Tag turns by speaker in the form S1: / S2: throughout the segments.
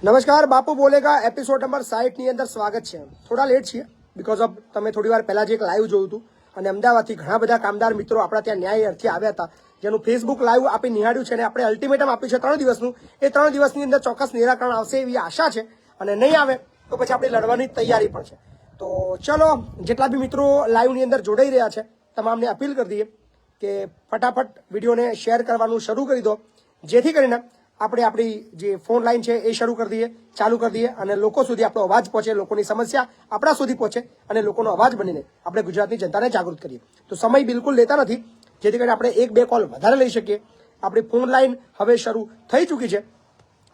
S1: નમસ્કાર, બાપુ બોલેગા episode number 60 ની અંદર સ્વાગત છે. થોડા લેટ છીએ બીકોઝ ઓફ તમે થોડી વાર પહેલા જે એક લાઈવ જોયું હતું અને અમદાવાદથી ઘણા બધા કામદાર મિત્રો આપણા ત્યાં ન્યાય અર્થે આવ્યા હતા, જેનું ફેસબુક લાઈવ આપી નિહાળ્યું છે અને આપણે અલ્ટિમેટમ આપ્યું છે 3 દિવસનું. એ 3 દિવસની અંદર ચોક્કસ નિરાકરણ આવશે એવી આશા છે, અને નહીં આવે તો પછી આપણે લડવાની તૈયારી પણ છે. તો ચલો, જેટલા બી મિત્રો લાઈવની અંદર જોડાઈ રહ્યા છે તમામને અપીલ કરી દઈએ કે ફટાફટ વિડીયોને શેર કરવાનું શરૂ કરી દો, જેથી કરીને આપણે આપણી જે ફોન લાઈન છે એ શરૂ કરી દઈએ, ચાલુ કરી દઈએ અને લોકો સુધી આપણો અવાજ પહોંચે, લોકોની સમસ્યા આપણા સુધી પહોંચે અને લોકોનો અવાજ બનીને આપણે ગુજરાતની જનતાને જાગૃત કરીએ. તો સમય બિલકુલ લેતા નથી, જેથી કરીને આપણે 1-2 કોલ વધારે લઈ શકીએ. આપણી ફોન લાઈન હવે શરૂ થઈ ચૂકી છે.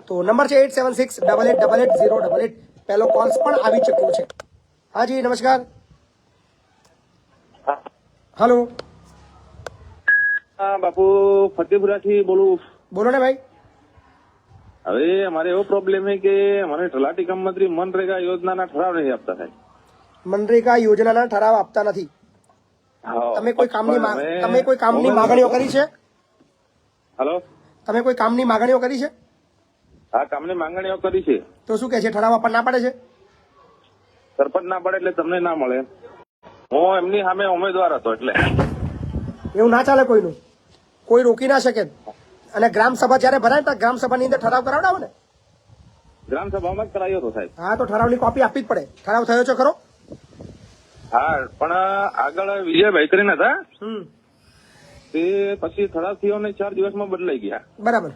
S1: તો નંબર છે 8768880888. પહેલો કોલ્સ પણ આવી ચૂક્યો છે. હાજી નમસ્કાર. हेलो
S2: बापू फतेहपुरा થી બોલું.
S1: बोलो ने भाई.
S2: હવે અમારે એવો પ્રોબ્લેમ है કે મને તલાટી કામ મંત્રી મનરેગા યોજનાના ઠરાવ નહીં આપતા સાહેબ.
S1: મનરેગા યોજનાના ઠરાવ આપતા નથી. તમે કોઈ કામની માંગણીઓ કરી છે?
S2: હેલો,
S1: તમે કોઈ કામની માંગણીઓ કરી છે?
S2: હા, કામની માંગણીઓ કરી છે.
S1: તો શું કહે છે? ઠરાવ આપવા ના પાડે છે?
S2: સરપંચ ના પડે એટલે તમને ના મળે. હું એમની સામે ઉમેદવાર હતો એટલે.
S1: એવું ના ચાલે, કોઈનું કોઈ રોકી ના શકે. અને ગ્રામ સભા જયારે ભરાય તો ગ્રામ સભાની અંદર ઠરાવ કરાવડાવો ને.
S2: ગ્રામ સભામાં જ કરાયો હતો સાહેબ.
S1: હા, તો ઠરાવની કોપી આપવી જ પડે. ઠરાવ થયો છે ખરો?
S2: હા, પણ આગળ વિજયભાઈ કરીને હતા તે પછી ઠરાવ થયો ને 4 દિવસમાં બદલાઈ ગયા.
S1: બરાબર.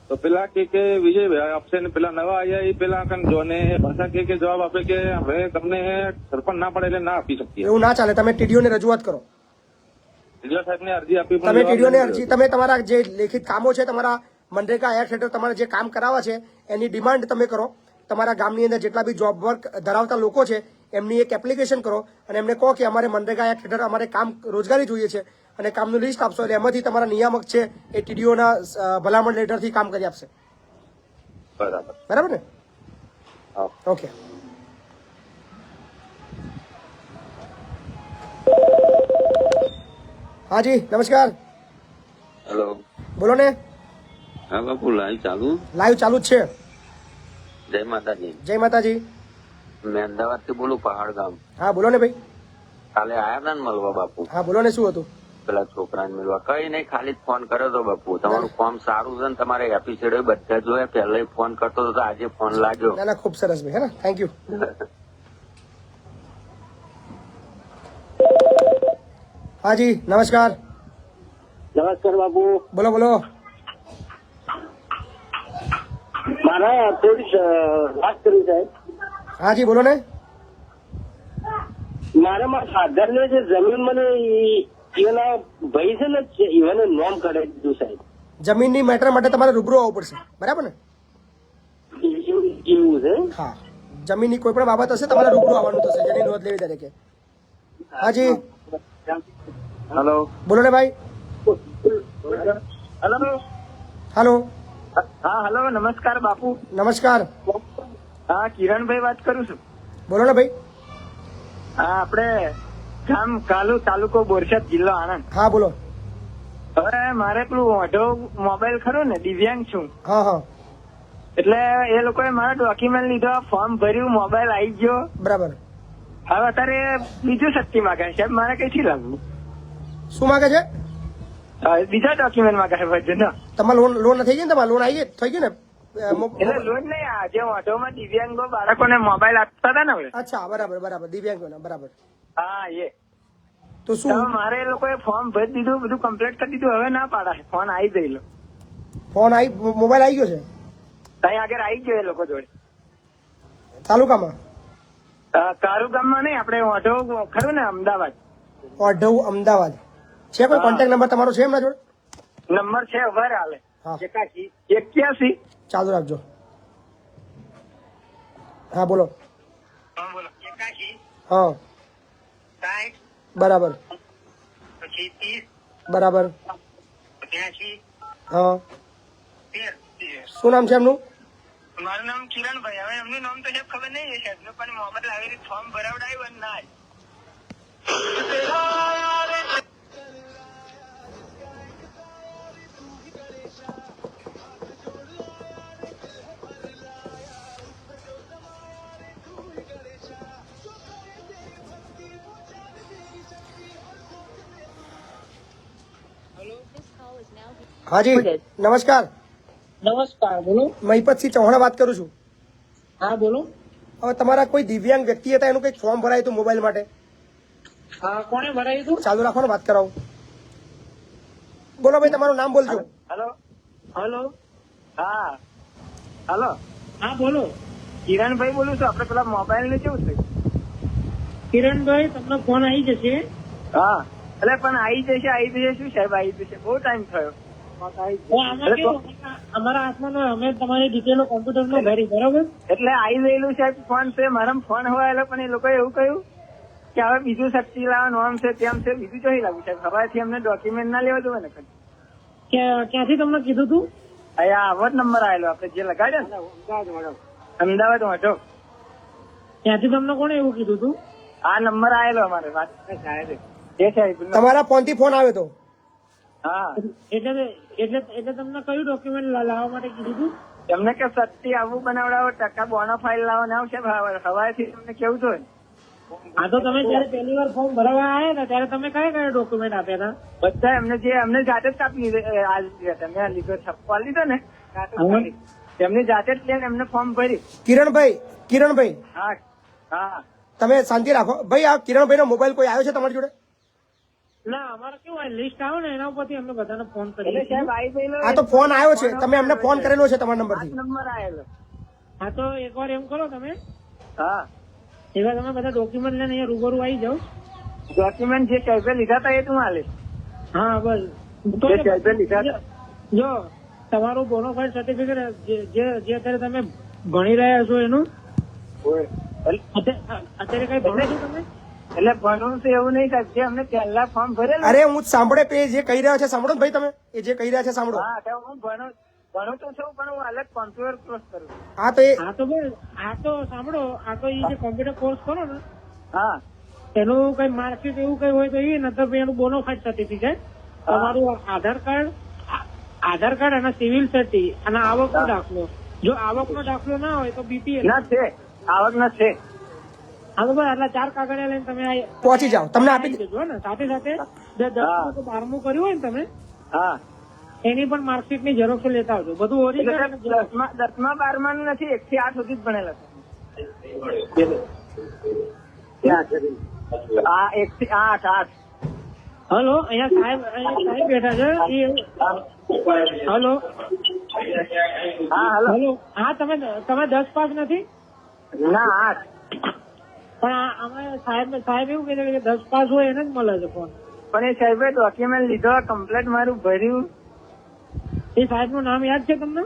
S2: તો પેલા કે વિજયભાઈ આપશે ને પેલા નવા આયા એ પેલા જો ને પાછા કે જવાબ આપે કે હવે તમને સરપંચ ના પડે એટલે ના આપી શકીએ.
S1: એવું ના ચાલે. તમે ટીડીઓ ને રજૂઆત કરો.
S2: ટીડીઓ સાહેબ ને અરજી આપી.
S1: તમે ટીડીઓ ને અરજી, તમે તમારા જે લેખિત કામો છે, તમારા મનરેગા એક્ટ હેઠળ તમારે જે કામ કરાવવા છે એની ડિમાન્ડ તમે કરો. તમારા ગામની અંદર જેટલા બી જોબ વર્ક ધરાવતા લોકો છે એમની એક એપ્લિકેશન કરો અને એમને કહો કે અમારે મનરેગા એક્ટ હેઠળ અમારે કામ રોજગારી જોઈએ છે અને કામનું લિસ્ટ આપશો એટલે એમાંથી તમારા નિયામક છે એ ટીડીઓના ભલામણ લેટરથી કામ કરી આપશે.
S2: બરાબર.
S1: બરાબર ને?
S2: હા,
S1: ઓકે. હાજી નમસ્કાર.
S3: હેલો,
S1: બોલો ને.
S3: હા બાપુ, લાઈવ ચાલુ
S1: જ છે.
S3: જય માતાજી.
S1: જય માતાજી.
S3: મેં અમદાવાદ થી બોલું, પહાડ ગામ.
S1: હા બોલો ને ભાઈ.
S3: કાલે આયા હતા ને મળવા બાપુ?
S1: હા બોલો ને, શું હતું?
S3: પેલા છોકરાને મળવા કઈ નહીં, ખાલી જ ફોન કર્યો હતો બાપુ. તમારું કામ સારું છે ને તમારે એપિસોડ બધા જોયા, પહેલા ફોન કરતો હતો આજે ફોન લાગ્યો.
S1: ના ના, ખૂબ સરસ ભાઈ. હે ને, થેન્ક યુ. હાજી નમસ્કાર.
S4: નમસ્કાર બાપુ.
S1: બોલો બોલો.
S4: મારા થોડી વાત કરી સાહેબ.
S1: હાજી બોલો ને.
S4: મારા ફાધર ને જે જમીન મને એના ભાઈ છે ને એને નોમ કરી દીધું સાહેબ.
S1: જમીનની મેટર માટે તમારે રૂબરૂ આવવું પડશે, બરાબર ને?
S4: એવું છે.
S1: હા, જમીનની કોઈ પણ બાબત હશે તમારે રૂબરૂ આવવાનું થશે, જેની નોંધ લેવી દરેકે. હાજી
S2: હેલો.
S1: બોલો ને ભાઈ.
S4: હેલો.
S1: હાલો.
S4: હા હેલો, નમસ્કાર બાપુ.
S1: નમસ્કાર.
S4: હા, કિરણભાઈ વાત કરું છું.
S1: બોલો ને ભાઈ.
S4: હા, આપણે ગામ કાલુ, તાલુકો બોરસદ, જિલ્લો આણંદ.
S1: હા બોલો.
S4: હવે મારે પેલું ઓઢો મોબાઈલ ખરો ને, દિવ્યાંગ છું.
S1: હા હા,
S4: એટલે એ લોકોએ મારા ડોક્યુમેન્ટ લીધો, ફોર્મ ભર્યું, મોબાઈલ આવી ગયો.
S1: બરાબર.
S4: હવે અત્યારે બીજું શક્તિ માંગે છે સાહેબ, મારે કઈથી લાવવું?
S1: શું માગે છે?
S4: બીજા ડોક્યુમેન્ટ માંગે છે બધું.
S1: તમારે લોન થઈ ગઈ ને? તમારે લોન આવી ગઈ? થઈ ગઈ ને?
S4: એટલે લોન નહીં, આજે ઓઢોમાં દિવ્યાંગો બાળકોને મોબાઈલ આપતા હતા ને હવે.
S1: અચ્છા, બરાબર બરાબર. દિવ્યાંગોના, બરાબર.
S4: હા એ
S1: તો
S4: હવે
S1: શું
S4: મારે એ લોકોએ ફોર્મ ભરી દીધું, બધું કમ્પ્લીટ કરી દીધું. હવે ના પાડા છે, ફોન આવી ગયેલો.
S1: ફોન મોબાઈલ આવી ગયો છે
S4: ત્યાં આગળ આવી ગયો એ લોકો જોડે.
S1: તાલુકામાં?
S4: કારુ ગામમાં નહીં, આપણે ઓઢો ખરું ને, અમદાવાદ.
S1: ઓઢવ અમદાવાદ છે. કોઈ કોન્ટેક્ટ નંબર તમારો છે એમના જોડે?
S4: નંબર છે, ઉભા હાલે.
S1: હા,
S4: 81.
S1: ચાલુ રાખજો. હા બોલો.
S4: બોલો. 81
S1: હા
S4: 60
S1: બરાબર.
S4: પછી 30
S1: બરાબર.
S4: 82
S1: હા,
S4: 13.
S1: શું નામ છે એમનું?
S4: મારું નામ કિરણભાઈ. હવે એમનું નામ તો ખબર નહીં છે, પણ મોબાઈલ આવી રીતે ફોર્મ ભરાવડાવ્યું ના.
S1: હાજી નમસ્કાર,
S5: નમસ્કાર, બોલો.
S1: મહિપતસિંહ ચૌહાણ વાત કરું છું.
S5: હા, બોલો.
S1: હવે તમારા કોઈ દિવ્યાંગ વ્યક્તિ હતા, એનું કંઈક ફોર્મ ભરાયું હતું મોબાઈલ માટે.
S5: હા, કોણે ભરાયું હતું?
S1: ચાલુ રાખો ને, વાત કરાવું. બોલો ભાઈ, તમારું નામ બોલજો.
S4: હેલો.
S5: હલો.
S4: હા. હેલો.
S5: હા, બોલો.
S4: કિરણભાઈ બોલું છું. આપણે પેલા મોબાઈલ ને કેવું છે?
S5: કિરણભાઈ, તમને ફોન આવી જશે.
S4: હા. એટલે પણ આવી જશે શું સાહેબ, આવી જશે? બહુ ટાઈમ થયો.
S5: આમાં કેવું, અમારા હાથમાં ન હોય, અમે તમારી ડિટેલો કોમ્પ્યુટરમાં ભરી, બરાબર?
S4: એટલે આવી ગયેલું સાહેબ ફોન છે, મારા ફોન હોય એટલે પણ એ લોકોએ એવું કહ્યું કે હવે બીજું શક્તિ લાવવાનું આમ છે તેમ છે, બીજું જોઈ લાગુ સાહેબ. હવાથી અમને ડોક્યુમેન્ટ ના લેવા જોઈએ ને.
S5: ક્યાંથી તમને કીધું હતું?
S4: અહીંયા આવો જ નંબર આવેલો આપણે જે લગાડ્યો ને, અમદાવાદ વાંચો.
S5: ત્યાંથી તમને કોણે એવું કીધું હતું?
S4: આ નંબર આવેલો અમારે વાત સાહેબ. એ સાહેબ
S1: તમારા ફોન થી ફોન આવ્યો હતો.
S4: હા.
S5: એટલે તમને કયું ડોક્યુમેન્ટ લાવવા માટે કીધું હતું?
S4: એમને કે શક્તિ આવું બનાવડાવો, ટકા બોના ફાઇલ લાવવાને આવશે. હવાથી તમને કેવું જોઈએ.
S5: હા, તો તમે જયારે પહેલી વાર ફોર્મ ભરવા આવ્યા હતા ત્યારે તમે કયા કયા ડોક્યુમેન્ટ આપ્યા હતા?
S4: બધા એમને જાતે જ કાપી તમે લીધો છપ્પો લીધો ને, એમની જાતે જ લઈને એમને ફોર્મ ભરી.
S1: કિરણભાઈ
S4: હા. હા.
S1: તમે શાંતિ રાખો ભાઈ. આ કિરણભાઈ નો મોબાઈલ કોઈ આવ્યો છે તમારી જોડે?
S5: ના, અમારે કેવું લિસ્ટ આવે ને એના ઉપરથી અમે બધાને ફોન
S4: એટલે
S5: કરીએ છીએ.
S4: સાહેબ આવી ગયેલો.
S1: આ તો ફોન આવ્યો છે, તમે એમને ફોન કરેલો છે તમારા નંબર થી.
S4: નંબર આવેલો.
S5: હા, તો એકવાર એમ કરો, તમે
S4: હા.
S5: એકવાર તમે બધા ડોક્યુમેન્ટ લઈને અહીંયા રૂબરૂ આવી જાઓ.
S4: ડોક્યુમેન્ટ જે સાહેબે લીધા હતા એ તું હાલે.
S5: હા, બસ.
S4: જે સાહેબે લીધા હતા.
S5: જો તમારું બોનોફાઇડ સર્ટિફિકેટ જે અત્યારે તમે ભણી રહ્યા છો એનું અત્યારે કઈ ભણો છો તમે?
S4: એટલે ભણવું તો એવું નહીં સાહેબ, જે અમને પહેલા ફોર્મ ભરેલું.
S1: અરે હું સાંભળે પે જે કહી રહ્યા છે સાંભળો ને ભાઈ, તમે એ જે કહી રહ્યા છે સાંભળો.
S4: હા, તો હું ભણું તો છું પણ હું અલગ કોમ્પ્યુટર કોર્સ કરું.
S1: હા તો એ
S5: હા, તો બસ. આ તો સાંભળો, આ તો એ જે કોમ્પ્યુટર કોર્સ કરો ને
S4: હા.
S5: એનું કઈ માર્કશીટ એવું કઈ હોય તો એ નતર એનું બોનોફાઇડ સર્ટિફિકેટ, તમારું આધાર કાર્ડ અને સિવિલ સર્ટી અને આવકનો દાખલો. જો આવકનો દાખલો ના હોય તો બીપીએલ.
S4: ના છે, આવક ના છે.
S5: હા, તો બસ આટલા 4 કાગળિયા લઈને તમે
S1: પહોંચી જાઓ, તમને આપી દે.
S5: દેજો ને. સાથે 10મું કે 12મું કર્યું હોય ને તમે
S4: હા.
S5: એની પણ માર્કશીટ ની ઝેરોક્ષ લેતા આવજો. બધું
S4: એટલે
S5: ઓરિજિનલ.
S4: સાહેબ 10મા 12મા નું નથી, 1 થી 8 સુધી જ ભણેલા છે. આ 1 થી 8.
S5: હલો, અહીંયા સાહેબ બેઠા છે. હલો.
S4: હા.
S5: હલો. હા, તમે 10 પાસ નથી?
S4: ના 8.
S5: પણ અમે સાહેબ એવું કહે છે કે 10 પાસ હોય એને જ મળે છે ફોન.
S4: પણ એ સાહેબે ડોક્યુમેન્ટ લીધો, કમ્પ્લેટ મારું ભર્યું.
S5: એ સાહેબ નું નામ યાદ છે તમને?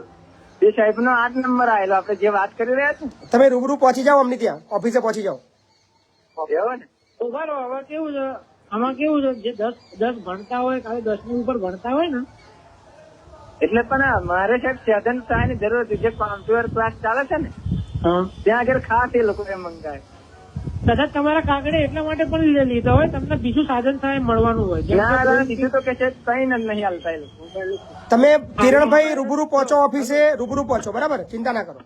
S4: એ સાહેબ નો 8 નંબર આવેલો, આપણે જે વાત કરી રહ્યા હતા.
S1: તમે રૂબરૂ પહોંચી જાઓ, અમને ત્યાં ઓફિસે પહોંચી જાઓ.
S4: એવો ને.
S5: તો બરો હવે કેવું છે, આમાં કેવું છે, જે 10 ભણતા હોય, ખાલી 10ની ઉપર ભણતા હોય ને,
S4: એટલે પણ મારે સાહેબ સાધન સહાયની જરૂર હતી. જે કોમ્પ્યુટર ક્લાસ ચાલે છે ને ત્યાં આગળ ખાસ એ લોકો મંગાય.
S5: કદાચ તમારા કાગળે એટલા માટે પણ લીધા હોય, તમને બીજું સાધન સહાય મળવાનું હોય. જેમ કે
S4: ના, બીજું તો કે સાહેબ કઈ નહીં હાલતા એ લોકો.
S1: તમે કિરણભાઈ રૂબરૂ પહોંચો ઓફિસે, રૂબરૂ પહોંચો, બરાબર? ચિંતા ના કરો.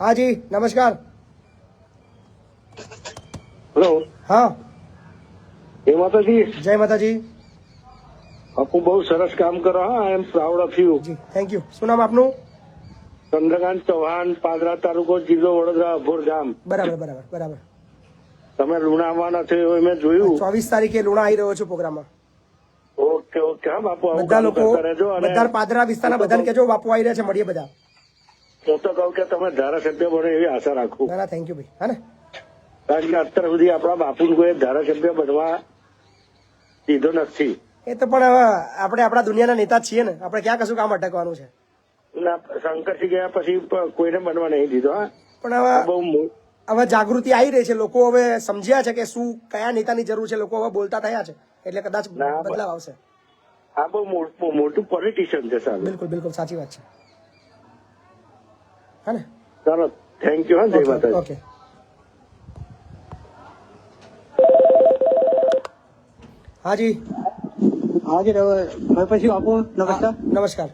S1: હા જી નમસ્કાર.
S6: હેલો.
S1: હા,
S6: જય માતાજી.
S1: જય માતાજી.
S6: આપુ બહુ સરસ કામ કરો. હા, I am proud of you.
S1: જી થેન્ક યુ. શું નામ આપનું?
S6: ચંદ્રકાંત ચૌહાણ, પાદરા તાલુકો, જિલ્લો વડોદરા, અભોર ગામ.
S1: બરાબર.
S6: તમે લુણા આવવાના છો એવું મેં જોયું.
S1: 24 તારીખે લુણા આવી રહ્યો છું પ્રોગ્રામમાં.
S6: ઓકે. હા બાપુ, આવું
S1: બધા
S6: કામ
S1: લોકો,
S6: કરતા રહેજો. અને
S1: બધા પાદરા વિસ્તારના બધાને કહેજો બાપુ આવી રહ્યા છે, મળીએ બધા.
S6: હું તો કહું કે તમે ધારાસભ્ય બનો એવી આશા રાખું.
S1: ના થેન્ક યુ ભાઈ. હા ને,
S6: કારણ કે અત્યાર સુધી આપણા બાપુને કોઈ ધારાસભ્ય બનવા દીધો નથી.
S1: એ તો પણ હવે આપણે આપણા દુનિયાના નેતા જ છીએ ને, આપણે ક્યાં કશું કામ અટકવાનું છે.
S6: ના, શંકરસિંહ ગયા પછી કોઈને બનવા નહીં દીધો. હા,
S1: પણ
S6: બહુ
S1: હવે જાગૃતિ આવી રહી છે, લોકો હવે સમજ્યા છે કે શું કયા નેતાની જરૂર છે, લોકો હવે બોલતા થયા છે, એટલે કદાચ બદલાવ આવશે.
S6: આ બહુ મોટું પોલિટિશિયન છે સાહેબ.
S1: બિલકુલ સાચી વાત છે. હા ને,
S6: ચાલો, થેન્ક યુ. હા, જય માતાજી.
S1: ઓકે. હાજી
S7: પછી બાપુ નમસ્કાર.
S1: નમસ્કાર.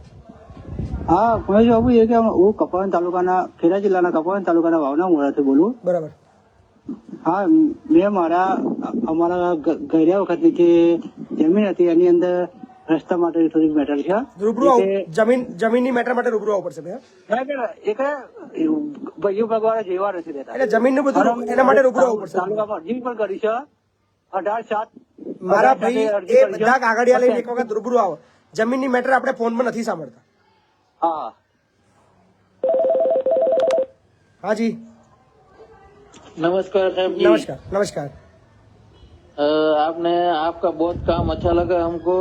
S7: હા, મહેશ બાપુ, એ કે હું કપરાન તાલુકાના, ખેડા જિલ્લાના કપરાન તાલુકાના વાવના મોડાથી બોલું.
S1: બરાબર.
S7: હા મેં અમારા ગયા વખતની જે જમીન હતી એની અંદર રસ્તા માટે થોડીક મેટર છે.
S1: રૂબરૂ જમીનની મેટર માટે રૂબરૂ આવવું પડશે ભાઈ.
S7: એક ભાઈઓ ભગવાન જેવા નથી રહેતા
S1: એટલે જમીનનું બધું એના માટે રૂબરૂ આવવું પડશે.
S7: તાલુકામાં અરજી પણ કરી છે 18/7.
S1: મારા ભાઈ એ બધા કાગળિયા લઈને એક વખત રૂબરૂ આવો. જમીનની મેટર આપણે ફોનમાં નથી સાંભળતા.
S7: હા
S1: હાજી
S8: नमस्कार साहब जी।
S1: नमस्कार नमस्कार.
S8: आपने आपका बहुत काम अच्छा लगा हमको।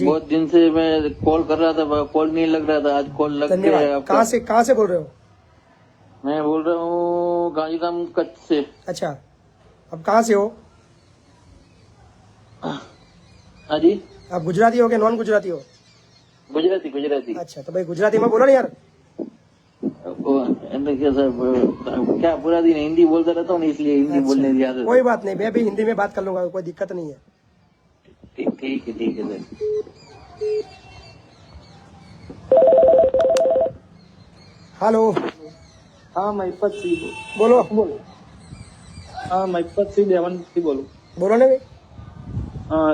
S1: जी।
S8: बहुत दिन से मैं कॉल कर रहा था, कॉल नहीं लग रहा था, आज कॉल लग गया है
S1: धन्यवाद.
S8: आपका।
S1: कहाँ से बोल रहे हो?
S8: मैं बोल रहा हूँ गांधीधाम कच्छ से।
S1: अच्छा, अब कहाँ से हो?
S8: हाँ जी,
S1: आप गुजराती हो कि नॉन गुजराती हो?
S8: गुजराती गुजराती।
S1: अच्छा, तो भाई गुजराती में बोलो ना यार.
S8: क्या साहब, क्या पूरा दिन हिंदी बोलता रहता हूँ ना, इसलिए हिंदी बोलने की आदत है।
S1: कोई बात नहीं, मैं भी हिंदी में बात कर लूंगा, कोई दिक्कत नहीं है.
S8: ठीक है सर।
S1: हेलो,
S9: हाँ महिपत सिंह
S1: बोलो
S9: हाँ महिपत सिंह દેવનથી બોલું.
S1: બોલો ને ભાઈ.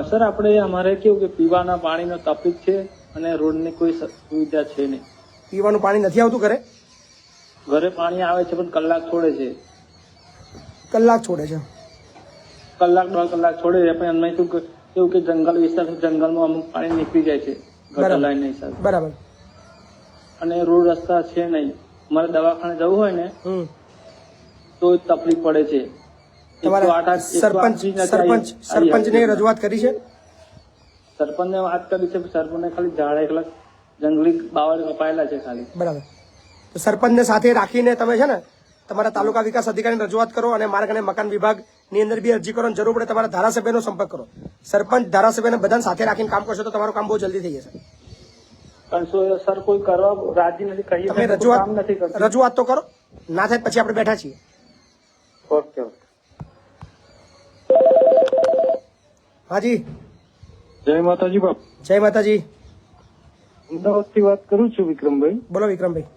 S9: સર આપણે અમારે કેવું કે પીવાના પાણીનો તકલીફ છે અને રોડની કોઈ સુવિધા છે નહીં.
S1: પીવાનું પાણી નથી આવતું ઘરે?
S9: ઘરે પાણી આવે છે પણ કલાક છોડે છે,
S1: કલાક છોડે છે.
S9: કલાક 1.5 કલાક છોડે છે. પણ એમાં શું કેવું કે જંગલ વિસ્તાર છે, જંગલમાં અમુક પાણી નીકળી જાય છે ગટર લાઈન હિસાબે,
S1: બરાબર.
S9: અને રોડ રસ્તા છે નહીં. અમારે દવાખાને જવું હોય ને તો તકલીફ પડે છે.
S1: તમારા સરપંચને રજૂઆત કરી છે?
S9: સરપંચને વાત કરી છે, સરપંચને ખાલી ઝાડ એકલા જંગલી બાવળ કપાયેલા છે ખાલી.
S1: બરાબર. તો સરપંચને સાથે રાખીને તમે છે ને તમારા તાલુકા વિકાસ અધિકારીને રજૂઆત કરો અને માર્ગ અને મકાન વિભાગની અંદર બી અરજી કરો અને જરૂર પડે તમારા ધારાસભ્યનો સંપર્ક કરો. સરપંચ ધારાસભ્યને બધાને સાથે રાખીને કામ કરશો તો તમારું કામ બહુ જલ્દી થઈ જશે.
S9: પણ સર કોઈ કરવા રાજી નથી, કહીએ
S1: તમે
S9: કામ નથી કરતું.
S1: રજૂઆત તો કરો, ના થાય પછી આપણે બેઠા છીએ.
S9: ઓકે.
S1: હાજી,
S6: જય માતાજી બાપ.
S1: જય માતાજી.
S6: અમદાવાદથી વાત કરું છું વિક્રમભાઈ.
S1: બોલો વિક્રમભાઈ.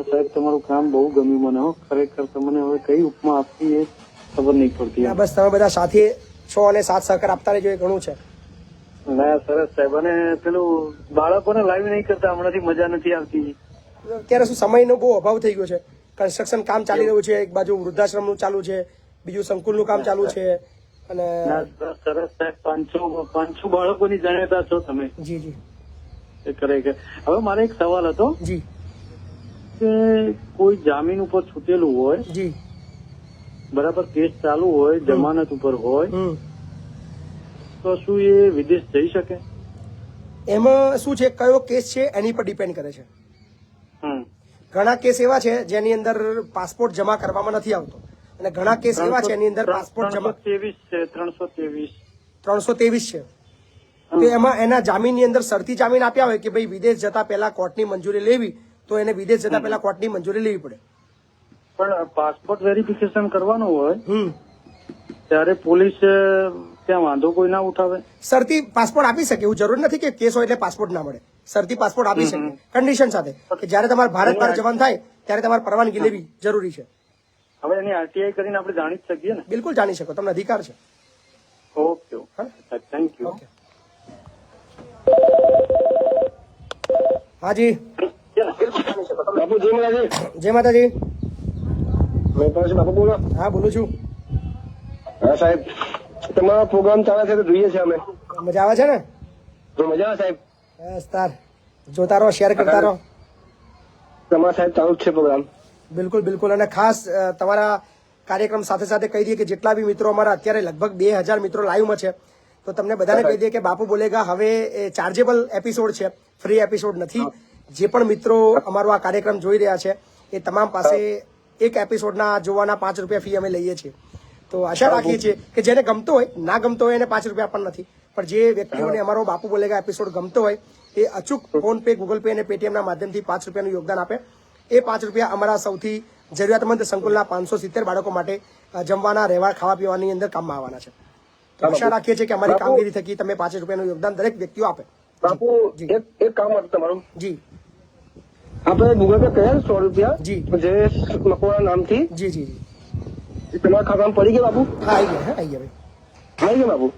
S6: સાહેબ તમારું કામ બહુ ગમ્યું મને હો. ખરેખર તમને હવે કઈ ઉપમા આપવી એ ખબર નહીં પડતી.
S1: હા, બસ તમે બધા સાથે છો અને સાથ સહકાર આપતા રહેજો, એ ઘણું છે.
S6: ના સરસ સાહેબ. અને પેલું બાળકોને લાઈવ નહીં કરતા, હમણાંથી મજા નથી આવતી.
S1: અત્યારે શું સમયનો બહુ અભાવ થઈ ગયો છે. કન્સ્ટ્રક્શન કામ ચાલી રહ્યું છે, એક બાજુ વૃદ્ધાશ્રમનું ચાલુ છે, બીજું સંકુલનું કામ ચાલુ છે. અને
S6: સરસ સાહેબ, 500 બાળકોની જાણ્યાતા છો તમે.
S1: જી જી
S6: એ ખરેખર. હવે મારે એક સવાલ હતો
S1: જી
S6: કે કોઈ જામીન ઉપર છૂટેલું હોય,
S1: જી
S6: બરાબર, કેસ ચાલુ હોય, જમાનત ઉપર હોય, તો શું એ વિદેશ જઈ શકે?
S1: એમાં શું છે, કયો કેસ છે એની પર ડિપેન્ડ કરે છે. ઘણા કેસ એવા છે જેની અંદર પાસપોર્ટ જમા કરવામાં નથી આવતો, અને ઘણા કેસ એવા છે એની અંદર પાસપોર્ટ જમા 323 છે. તો એમાં એના જામીનની અંદર શરતી જામીન આપ્યા હોય કે ભાઈ વિદેશ જતા પહેલા કોર્ટની મંજૂરી લેવી, તો એને વિદેશ જતા પહેલા કોર્ટની મંજૂરી લેવી પડે.
S6: પણ પાસપોર્ટ વેરિફિકેશન કરવાનું હોય ત્યારે પોલીસ ત્યાં વાંધો કોઈ ના ઉઠાવે?
S1: શરતી પાસપોર્ટ આપી શકે, એવું જરૂર નથી કે કેસ હોય એટલે પાસપોર્ટ ના મળે. શરતી પાસપોર્ટ આપી શકે કન્ડિશન સાથે કે જયારે તમારે ભારત બહાર જવાનું થાય ત્યારે તમારે પરવાનગી લેવી જરૂરી છે.
S6: હવે એની આરટીઆઈ કરીને આપણે જાણી જ શકીએ ને?
S1: બિલકુલ જાણી શકો, તમને અધિકાર છે.
S6: Okay thank you.
S1: ઓકે. હાજી,
S6: બાપુ જય માતાજી.
S1: જય માતાજી.
S6: બાપુ બોલો.
S1: હા બોલું છું.
S6: હા સાહેબ, તમારો પ્રોગ્રામ ચાલે છે તો જોઈએ છે અમે.
S1: મજા આવે છે ને?
S6: તો મજા આવે સાહેબ.
S1: બસ તાર જોતા રહો, શેર કરતા રહો.
S6: તમારા સાહેબ ચાલુ જ છે પ્રોગ્રામ.
S1: બિલકુલ બિલકુલ. અને ખાસ તમારા કાર્યક્રમ સાથે સાથે કહી દઈએ કે જેટલા બી મિત્રો અમારા અત્યારે લગભગ 2000 મિત્રો લાઈવમાં છે, તો તમને બધાને કહી દઈએ કે બાપુ બોલેગા હવે ચાર્જેબલ એપિસોડ છે, ફ્રી એપિસોડ નથી. જે પણ મિત્રો અમારો આ કાર્યક્રમ જોઈ રહ્યા છે એ તમામ પાસે એક એપિસોડના જોવાના 5 રૂપિયા ફી અમે લઈએ છીએ. તો આશા રાખીએ છીએ કે જેને ગમતો હોય, ના ગમતો હોય એને 5 રૂપિયા પણ નથી, પણ જે વ્યક્તિઓને અમારો બાપુ બોલેગા એપિસોડ ગમતો હોય એ અચૂક ફોન પે, ગૂગલ પે અને પેટીએમના માધ્યમથી 5 રૂપિયાનું યોગદાન આપે. એ 5 રૂપિયા અમારા સૌથી જરૂરિયાતમંદ સંકુલના 570 બાળકો માટે જમવાના, રહેવા, ખાવા પીવાની અંદર કામમાં આવવાના છે. તો આશા રાખીએ છીએ કે અમારી કામગીરી થકી તમે 5 રૂપિયાનું યોગદાન દરેક વ્યક્તિઓ આપે.
S6: બાપુ એક કામ હતું તમારું.
S1: જી
S6: આપણે ગૂગલ પે કર્યા 100 રૂપિયા
S1: જી
S6: જયેશ મકવાણા નામથી.
S1: જી જી જી
S6: પેલા ખાતામાં પડી ગયા બાપુ?
S1: હા આવી ગયા ભાઈ
S6: આવી ગયા બાપુ?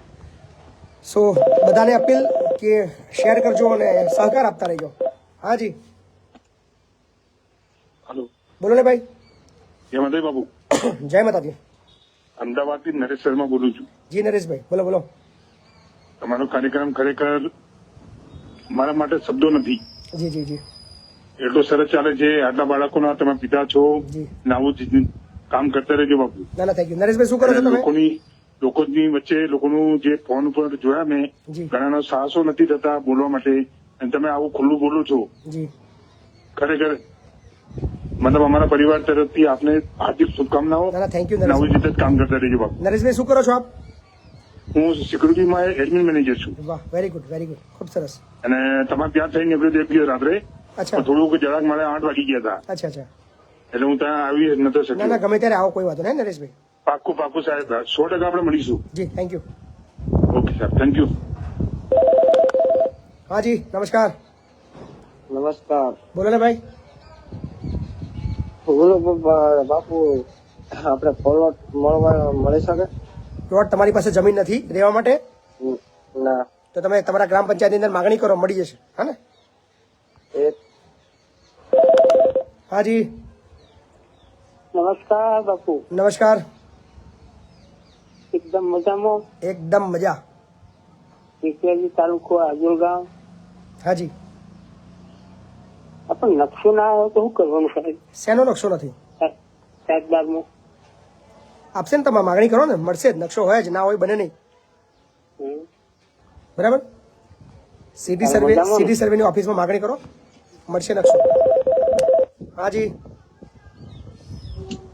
S1: સો બધાને અપીલ કે શેર કરજો અને સહકાર આપતા રહેજો. હા જી
S10: હલો,
S1: બોલો ને ભાઈ.
S10: જય માતાજી બાપુ.
S1: જય માતાજી.
S10: અમદાવાદથી નરેશ શર્મા બોલું છું.
S1: જી નરેશભાઈ બોલો બોલો.
S10: તમારો કાર્યક્રમ ખરેખર મારા માટે શબ્દો નથી.
S1: જી જી જી
S10: એટલો સરસ ચાલે છે. આટલા બાળકોના તમે પિતા છો
S1: જી.
S10: ને આવું જ કામ કરતા રહેજો બાપુ.
S1: ના ના થેન્ક યુ. નરેશભાઈ શું કરો છો તમે?
S10: લોકોની વચ્ચે લોકોનું જે ફોન ઉપર જોયા મેં
S1: જી.
S10: ઘણાનો સાહસો નથી થતા બોલવા માટે, અને તમે આવું ખુલ્લું બોલો છો.
S1: જી
S10: ખરેખર મતલબ અમારા પરિવાર તરફથી આપને હાર્દિક શુભકામનાઓ.
S1: ના ના થેન્ક યુ
S10: અને આવી
S1: નરેશભાઈ.
S10: રીતે જ કામ કરતા રહેજો બાપુ.
S1: નરેશભાઈ શું કરો છો આપ?
S10: હું સિક્યુરિટીમાં એડમિન મેનેજર છું.
S1: વાહ વેરી ગુડ વેરી ગુડ. ખૂબ સરસ.
S10: અને તમારે ત્યાં થઈને નીકળ્યો એક દિવસ રાત્રે,
S1: અચ્છા
S10: પણ થોડુંક જરાક મારે 8 વાગી ગયા હતા,
S1: અચ્છા અચ્છા.
S10: એટલે હું ત્યાં આવી નતો
S1: ના
S10: શક્યો.
S1: ના ગમે ત્યારે આવો કોઈ વાંધો નહીં નરેશભાઈ.
S10: પાક્કું સાહેબ, 100% આપણે મળીશું.
S1: જી થેન્ક યુ.
S10: ઓકે સાહેબ, થેન્ક યુ.
S1: હા જી નમસ્કાર.
S6: નમસ્કાર.
S1: બોલો ને ભાઈ.
S6: બોલો બાપુ, આપણે પ્લોટ મળી શકે?
S1: પ્લોટ તમારી પાસે જમીન નથી રહેવા માટે?
S6: ના.
S1: તો તમે તમારા ગ્રામ પંચાયતની અંદર માગણી કરો, મળી જશે. હા ને? હા જી
S6: નમસ્કાર બાપુ.
S1: નમસ્કાર.
S6: એકદમ મજામાં?
S1: એકદમ મજા.
S6: વિસરાજી તાલુકો આજોલ ગામ.
S1: હા જી.
S6: આપણે નકશો ના આવ્યો તો શું કરવાનું સાહેબ?
S1: શેનો નકશો નથી?
S6: સાહેબદારમાં
S1: આપશે ને, તમે માગણી કરો ને, મળશે જ. નકશો હોય જ, ના હોય બને નહીં. બરાબર. સિટી સર્વેની ઓફિસમાં માગણી કરો, મળશે નકશો. હા જી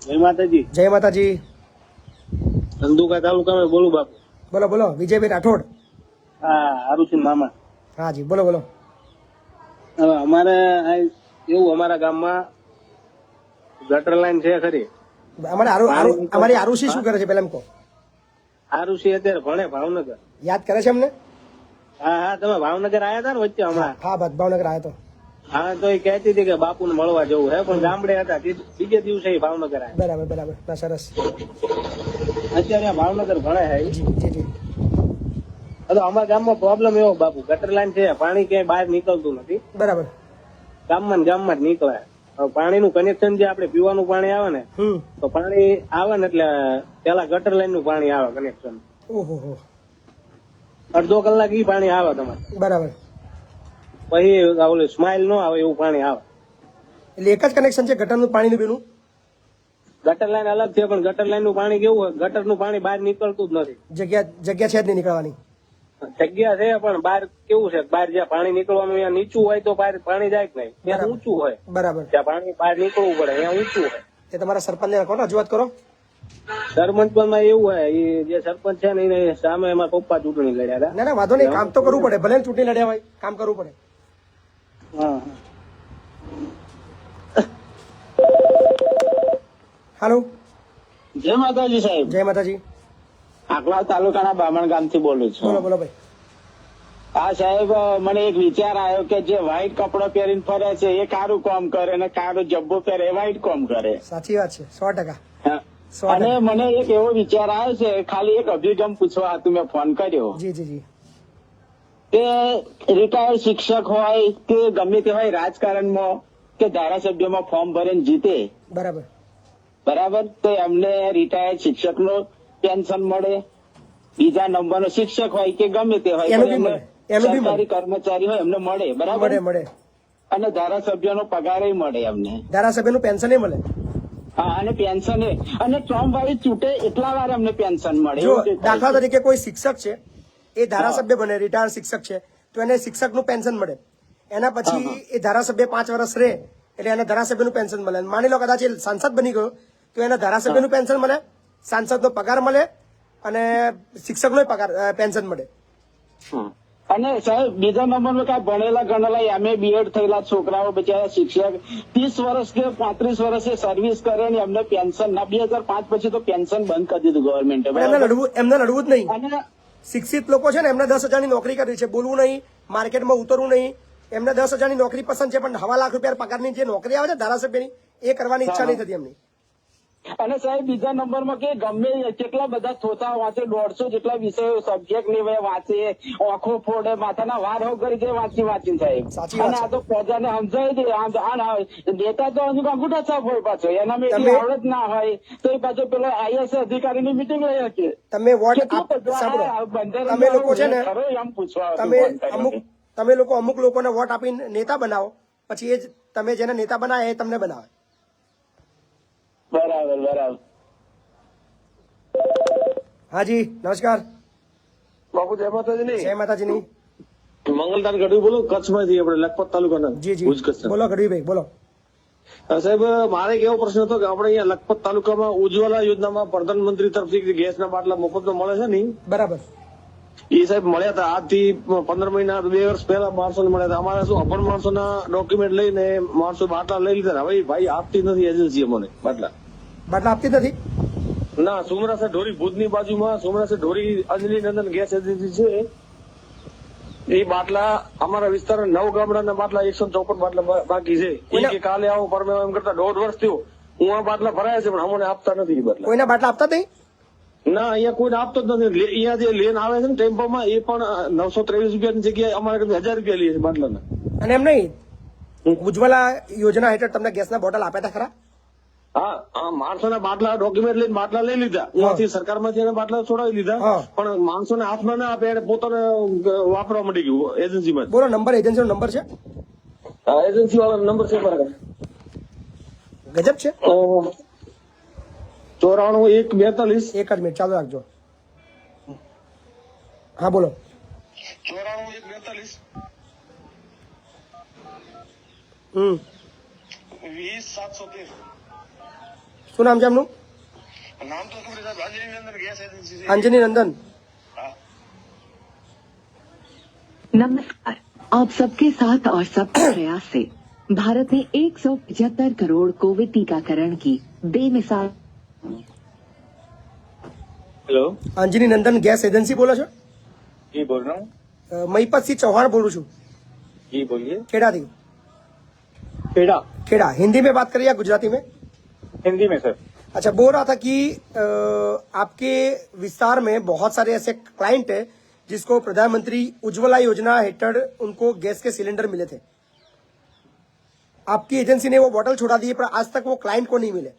S6: જય માતાજી.
S1: જય માતાજી.
S6: ધંધુકા તાલુકામાં બોલું બાપુ.
S1: બોલો બોલો. વિજયભાઈ રાઠોડ.
S6: હા સારું છે મામા.
S1: હા જી બોલો બોલો.
S6: હવે અમારે એવું અમારા ગામમાં ગટર લાઈન છે ખરી?
S1: અમારી આરુષી શું કરે છે પેલા એમ કહો.
S6: આરુષી અત્યારે ભણે ભાવનગર.
S1: યાદ કરે છે અમને?
S6: હા હા, તમે ભાવનગર આયા હતા ને વચ્ચે હમણાં?
S1: હા બસ ભાવનગર આવ્યો તો.
S6: હા તો એ કહેતી હતી કે બાપુને મળવા જવું હે, પણ ગામડે હતા. બીજે દિવસે એ ભાવનગર આવ્યા.
S1: બરાબર બરાબર. ના સરસ.
S6: અત્યારે આ ભાવનગર ભણે છે.
S1: જી જી જી.
S6: તો અમારા ગામમાં પ્રોબ્લેમ એવો બાપુ, ગટર લાઈન છે, પાણી ક્યાંય બહાર નીકળતું નથી.
S1: બરાબર.
S6: ગામમાં ને ગામમાં જ નીકળે. પાણીનું કનેક્શન જે આપણે પીવાનું પાણી આવે ને, તો પાણી આવે ને એટલે પેલા ગટર લાઈન નું પાણી આવે કનેક્શન.
S1: ઓહો.
S6: અડધો કલાક ઈ પાણી આવે તમારે.
S1: બરાબર.
S6: પછી ઓલું સ્માઇલ નો આવે એવું પાણી આવે.
S1: એટલે એક જ કનેક્શન છે ગટરનું પાણીનું બેનું?
S6: ગટર લાઈન અલગ છે, પણ ગટર લાઈન નું પાણી કેવું હોય, ગટર નું પાણી બહાર નીકળતું જ નથી.
S1: જગ્યા છે જ નહીં નીકળવાની.
S6: જગ્યા છે પણ બહાર કેવું છે, બહાર જ્યાં પાણી નીકળવાનું ત્યાં નીચું હોય તો બહાર પાણી જાય જ નહીં. ત્યાં ઊંચું હોય.
S1: બરાબર.
S6: જ્યાં પાણી બહાર નીકળવું પડે ત્યાં ઊંચું હોય.
S1: એ તમારા સરપંચને કહો, રજૂઆત કરો.
S6: સરપંચ માં એવું હોય, એ જે સરપંચ છે ને એને સામે એમાં પપ્પા ચૂંટણી લડ્યા હતા.
S1: ના ના વાંધો નહીં, કામ તો કરવું પડે. ભલે ચૂંટણી લડ્યા હોય, કામ કરવું પડે.
S6: હા.
S1: હાલો.
S7: જય માતાજી સાહેબ.
S1: જય માતાજી.
S7: આકલાવ તાલુકાના બામણ ગામથી બોલું છું.
S1: બોલો બોલો ભાઈ.
S7: હા સાહેબ, મને એક વિચાર આવ્યો કે જે વ્હાઈટ કપડો પહેરીને ફરે છે એ કારું કામ કરે, અને કારું જબ્બો પહેરે એ વ્હાઈટ કામ કરે.
S1: સાચી વાત છે, 100%.
S7: અને મને એક એવો વિચાર આવ્યો છે, ખાલી એક અભિગમ પૂછવા હતું મેં ફોન કર્યો.
S1: જી જી જી.
S7: કે રિટાયર્ડ શિક્ષક હોય કે ગમે તે હોય, રાજકારણમાં કે ધારાસભ્યમાં ફોર્મ ભરીને જીતે,
S1: બરાબર
S7: બરાબર, તો એમને રિટાયર્ડ શિક્ષક નો પેન્શન મળે. બીજા નંબર નો શિક્ષક હોય કે ગમે તે હોય, સરકારી કર્મચારી હોય એમને મળે. બરાબર
S1: મળે.
S7: અને ધારાસભ્યનો પગાર મળે એમને.
S1: ધારાસભ્યનું પેન્શન મળે.
S7: હા, અને પેન્શન અને ટ્રમ્પ વાળી ચૂંટે એટલા વાર એમને પેન્શન મળે.
S1: જો દાખલા તરીકે કોઈ શિક્ષક છે, એ ધારાસભ્ય બને, રિટાયર્ડ શિક્ષક છે, તો એને શિક્ષકનું પેન્શન મળે. એના પછી એ ધારાસભ્ય 5 વર્ષ રહે એટલે એને ધારાસભ્યનું પેન્શન મળે. માની લો કદાચ એ સાંસદ બની ગયો તો એને ધારાસભ્યનું પેન્શન મળે, સાંસદનો પગાર મળે અને શિક્ષકનો પગાર પેન્શન મળે.
S7: અને સાહેબ બીજા નંબરમાં કઈ ભણેલા ગણેલા MA BEd થયેલા છોકરાઓ બિચારા શિક્ષક 30 વર્ષ કે 35 વર્ષે સર્વિસ કરે ને એમને પેન્શન ના. 2005 પછી તો પેન્શન બંધ કરી દીધું ગવર્મેન્ટે.
S1: એમને લડવું જ નહીં. શિક્ષિત લોકો છે ને, એમને 10,000 ની નોકરી કરવી છે, બોલવું નહીં, માર્કેટમાં ઉતરવું નહીં. એમને 10,000 ની નોકરી પસંદ છે, પણ 1.25 લાખ રૂપિયા પગારની જે નોકરી આવે છે ધારાસભ્યની, એ કરવાની ઈચ્છા નહીં થતી એમની.
S7: અને સાહેબ બીજા નંબરમાં કે ગમે કેટલા બધા થોતા વાંચે 150 જેટલા વિષયો સબ્જેક્ટ લેવાય વાંચે, આંખો ફોડે, માથાના વાર હો કરી જાય વાંચી સાહેબ.
S1: સાચી વાત
S7: અને આ તો પ્રજાને સમજાય દે. નેતા તો હજુ અંગૂઠા છાપ હોય પાછો, એનામાં
S1: તમે-
S7: એટલી આવડત ના હોય તો એ પાછો પેલો IAS અધિકારીની મિટિંગ લઈ શકે.
S1: તમે વોટ
S7: કેટલું બધું આ
S1: સાંભળો,
S7: બંધારણ
S1: તમે લોકો છે ને
S7: ખરો એમ પૂછવા
S1: તમે
S7: હતું.
S1: અમુક લોકોને વોટ આપીને નેતા બનાવો, પછી એ જ તમે જેને નેતા બનાવે એ તમને બનાવે.
S7: બરાબર.
S1: હાજી નમસ્કાર.
S6: બાપુ જય માતાજી.
S1: જય માતાજીની.
S6: મંગલદાન ગઢવી બોલું, કચ્છમાંથી, આપણે લખપત તાલુકાના.
S1: જી
S6: ભુજ કચ્છ.
S1: બોલો ગઢવીભાઈ બોલો.
S6: સાહેબ મારે એક એવો પ્રશ્ન હતો કે આપણે અહીંયા લખપત તાલુકામાં ઉજ્જવલા યોજનામાં પ્રધાનમંત્રી તરફથી ગેસના બાટલા મફતમાં મળે છે ને,
S1: બરાબર.
S6: એ સાહેબ મળ્યા હતા આજથી 15 મહિના 2 વર્ષ પહેલા માણસોને મળ્યા હતા. અમારે શું અભણ માણસોના ડોક્યુમેન્ટ લઈને માણસો બાટલા લઈ લીધા. હવે ભાઈ આપતી નથી એજન્સી અમને બાટલા
S1: આપતી નથી.
S6: ના, સુમરાસર ઢોરી ભુજની બાજુમાં સુમરાસર ઢોરી અંજલી નંદન ગેસ એજન્સી છે. એ બાટલા અમારા વિસ્તાર 9 ગામડાના બાટલા 154 બાટલા બાકી છે. એ કે કાલે આવો પરમે એમ કરતા 1.5 વર્ષ થયું. હું આ બાટલા ભરાયા છે પણ અમને આપતા નથી. બાટલા
S1: કોઈના બાટલા આપતા નહીં.
S6: ના, અહીંયા કોઈને આપતો જ નથી. અહીંયા જે લેન આવે છે ને ટેમ્પોમાં એ પણ 923 રૂપિયાની જગ્યાએ અમારે 1000 રૂપિયા લે છે બાટલાના.
S1: અને એમ નહીં, ઉજ્જવલા યોજના હેઠળ તમને ગેસના બોટલ આપ્યા હતા ખરા?
S6: હા, માણસોના બાટલા ડોક્યુમેન્ટ લઈને બાટલા લઈ લીધા. ત્યાંથી સરકારમાંથી એને બાટલા છોડાવી લીધા, પણ માણસોને હાથમાં ના આપે, એને પોતાને વાપરવા માંડી ગયું એજન્સીમાં.
S1: બોલો નંબર, એજન્સીનો નંબર છે?
S6: એજન્સી વાળાનો નંબર છે મારા.
S1: ગજબ છે.
S6: 94-142.
S1: એક જ મિનિટ ચાલુ રાખજો. હા બોલો.
S6: 94-142. 20-713.
S1: શું નામ છે એમનું?
S6: નામ તો ખબર સાહેબ, અંજની નંદન ગેસ એજન્સી છે.
S1: અંજની નંદન.
S11: नमस्कार, आप सबके साथ और सबके प्रयास से भारत ने 175 करोड़ कोविड टीकाकरण की बेमिसाल।
S6: Hello,
S1: Anjani Nandan gas agency બોલો છો?
S6: જી બોલ રહા હું.
S1: મહીપત સિંહ चौहान बोलूं છું.
S6: जी बोलिए.
S1: खेड़ा थी. खेड़ा हिंदी में बात करिए या गुजराती में?
S6: हिंदी में सर.
S1: अच्छा, बोल रहा था कि आपके विस्तार में बहुत सारे ऐसे क्लाइंट है जिसको प्रधानमंत्री उज्ज्वला योजना हेठड़ उनको गैस के सिलेंडर मिले थे. आपकी एजेंसी ने वो बोतल छोड़ा दी है, पर आज तक वो क्लाइंट को नहीं मिले.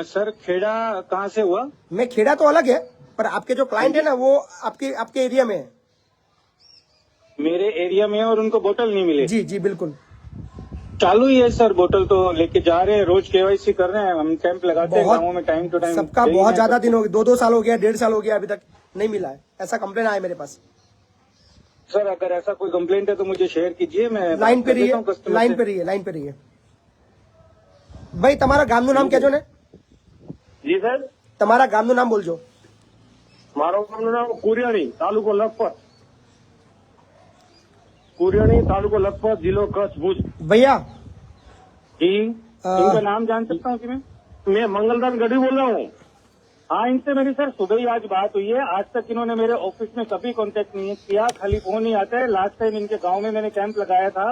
S6: सर खेड़ा कहाँ से हुआ?
S1: मैं खेड़ा तो अलग है, पर आपके जो क्लाइंट है ना वो आपके एरिया में है.
S6: मेरे एरिया में और उनको बोतल नहीं मिले.
S1: जी जी बिल्कुल
S6: चालू ही है सर, बोतल तो लेके जा रहे हैं, रोज KYC कर रहे हैं, हम कैंप लगाते हैं गाँवों में टाइम टू टाइम.
S1: सबका बहुत ज्यादा दिन हो गए, 2 साल हो गया, 1.5 साल हो गया, अभी तक नहीं मिला है. ऐसा कंप्लेन आया मेरे पास.
S6: सर अगर ऐसा कोई कंप्लेंट है तो मुझे शेयर कीजिए. मैं
S1: लाइन पे रहिए, लाइन पे रहिए. भाई તમારા ગામનું નામ કહેજો ને.
S6: जी सर,
S1: તમારા ગામનું નામ બોલજો.
S6: મારું ગામનું નામ કુરિયાણી, તાલુકો લખપત. कुरियाणी तालुका लखपत, जिला कच्छ, भुज.
S1: भैया
S6: जी, इनका नाम जान सकता हूँ कि मैं मंगलदान गढ़वी बोल रहा हूँ. हाँ, इनसे मेरी सर सुबह ही आज बात हुई है. आज तक इन्होंने मेरे ऑफिस में कभी कांटेक्ट नहीं किया, खाली फोन ही आता है. लास्ट टाइम इनके गांव में मैंने कैंप लगाया था.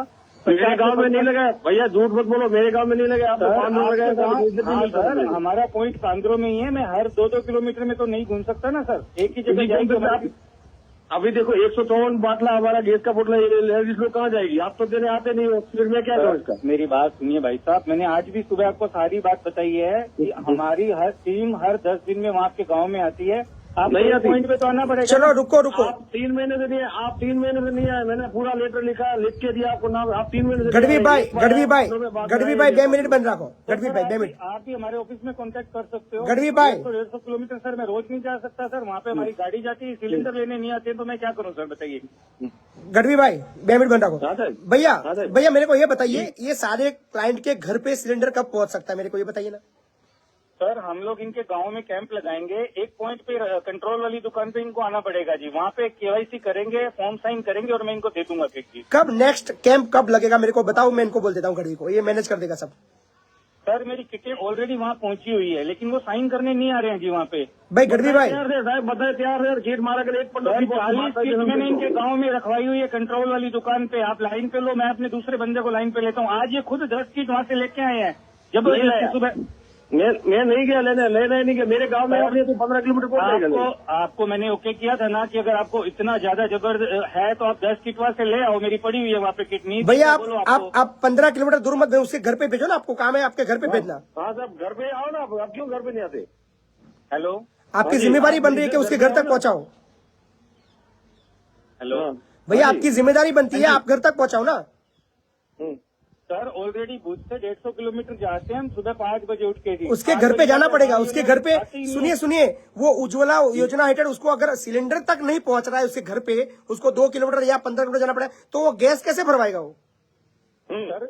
S6: मेरे गांव में नहीं लगाया भैया, झूठ मत बोलो, मेरे गांव में नहीं लगाया, आपको गांव में लगाया. सर हमारा पॉइंट कांद्रो में ही है. मैं हर 2-2 किलोमीटर में तो नहीं घूम सकता ना सर, एक ही जगह जाएंगे. अभी देखो 154 बाटला हमारा गैस का बोतल लेडीज लोग कहाँ जाएगी? आप तो देने आते नहीं हो, फिर मैं क्या करूँ इसका? मेरी बात सुनिए भाई साहब, मैंने आज भी सुबह आपको सारी बात बताई है कि हमारी हर टीम हर 10 दिन में वहाँ आपके गांव में आती है. आप नहीं आती पॉइंट पे तो आना पड़ेगा.
S1: चलो रुको.
S6: आप 3 महीने से नहीं, आप 3 महीने से नहीं आए. मैंने पूरा लेटर लिखा, लिख के दिया आपको नाम. आप 3 महीने से
S1: गढ़वी भाई 2 मिनट बंद रखो. गढ़वी भाई 2 मिनट.
S6: आप ही हमारे ऑफिस में कांटेक्ट कर सकते हो.
S1: गढ़वी भाई
S6: 150 किलोमीटर सर मैं रोज नहीं जा सकता सर. वहाँ पे हमारी गाड़ी जाती है, सिलेंडर लेने नहीं आते तो मैं क्या करूँ सर, बताइए.
S1: गढ़वी भाई 2 मिनट बंद रखो. भैया मेरे को ये बताइए, ये सारे क्लाइंट के घर पे सिलेंडर कब पहुंच सकता है, मेरे को ये बताइए ना.
S6: सर हम लोग इनके गांव में कैंप लगाएंगे. एक पॉइंट पे कंट्रोल वाली दुकान पे इनको आना पड़ेगा जी. वहाँ पे KYC करेंगे, फॉर्म साइन करेंगे और मैं इनको दे दूंगा फिर जी.
S1: कब नेक्स्ट कैंप कब लगेगा मेरे को बताओ, मैं इनको बोल देता हूँ गढ़वी को, ये मैनेज कर देगा सब.
S6: सर मेरी किटें ऑलरेडी वहाँ पहुंची हुई है, लेकिन वो साइन करने नहीं आ रहे हैं जी वहाँ पे.
S1: भाई गढ़वी भाई
S6: साहब बताए तैयार है, गेट मारा कर 40 किट मैंने इनके गाँव में रखवाई हुई है कंट्रोल वाली दुकान पे. आप लाइन पे लो, मैं अपने दूसरे बंदे को लाइन पे लेता हूँ. आज ये खुद 10 किट वहाँ से लेके आए हैं. जब सुबह मैं नहीं गया लेने नहीं गया, मेरे गांव में आपने तो 15 किलोमीटर कौन जाएगा? आपको मैंने ओके किया था ना कि अगर आपको इतना ज्यादा जबर है तो आप 10 किट वहां से ले आओ, मेरी पड़ी हुई है वहाँ पे किट। नहीं
S1: भैया
S6: बोलो
S1: आप 15 किलोमीटर दूर मत भेजो, उसके घर पे भेजो ना, आपको काम है आपके घर पे भेजना।
S6: हाँ साहब घर पे आओ ना, आप क्यों घर पे नहीं आते? हेलो,
S1: आपकी जिम्मेदारी बन रही है कि उसके घर तक पहुंचाओ।
S6: हेलो
S1: भैया आपकी जिम्मेदारी बनती है, आप घर तक पहुंचाओ ना।
S6: सर ऑलरेडी भुज से 150 किलोमीटर जाते हैं हम, सुबह 5 बजे उठ के।
S1: उसके घर पे जाना पड़ेगा, उसके घर पे। सुनिए, वो उज्ज्वला योजना हेठल उसको अगर सिलेंडर तक नहीं पहुंच रहा है उसके घर पे, उसको 2 किलोमीटर या 15 किलोमीटर जाना पड़ेगा, तो वो गैस कैसे भरवाएगा वो?
S6: सर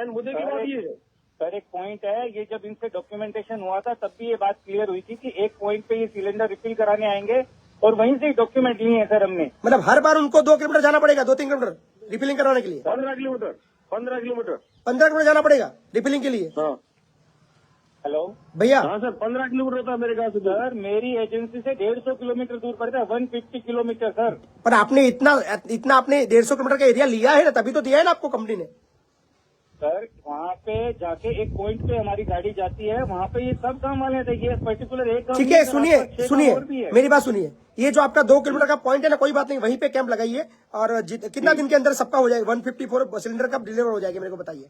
S6: मुद्दे की बात ये है सर, एक पॉइंट है, ये जब इनसे डॉक्यूमेंटेशन हुआ था तब भी ये बात क्लियर हुई थी कि एक पॉइंट पे ये सिलेंडर रिफिल कराने आएंगे और वहीं से डॉक्यूमेंट लिए हैं सर हमने।
S1: मतलब हर बार उनको 2 किलोमीटर जाना पड़ेगा, 2-3 किलोमीटर रिफिलिंग करवाने के लिए?
S6: 15 किलोमीटर 15
S1: किलोमीटर जाना पड़ेगा रिफिलिंग के लिए।
S6: हाँ हेलो
S1: भैया
S6: हाँ सर 15 किलोमीटर होता है मेरे गाँव से। सर मेरी एजेंसी से 150 किलोमीटर दूर पड़ता है, 150 किलोमीटर सर।
S1: पर आपने इतना आपने 150 किलोमीटर का एरिया लिया है ना, तभी तो दिया है ना आपको कंपनी ने।
S6: सर वहाँ पे जाके एक पॉइंट पे हमारी गाड़ी जाती है, वहाँ पे ये सब काम वाले थे, ये पर्टिकुलर एक काम
S1: ठीक
S6: नहीं
S1: है,
S6: सर, आपका 6 काम और भी
S1: सुनिए
S6: है।
S1: मेरी बात सुनिए। ये जो आपका 2 किलोमीटर का पॉइंट है ना, कोई बात नहीं, वहीं पे कैंप लगाइए और कितना दिन के अंदर सबका हो जाएगा? 154 सिलेंडर कब डिलीवर हो जाएगा मेरे को बताइए?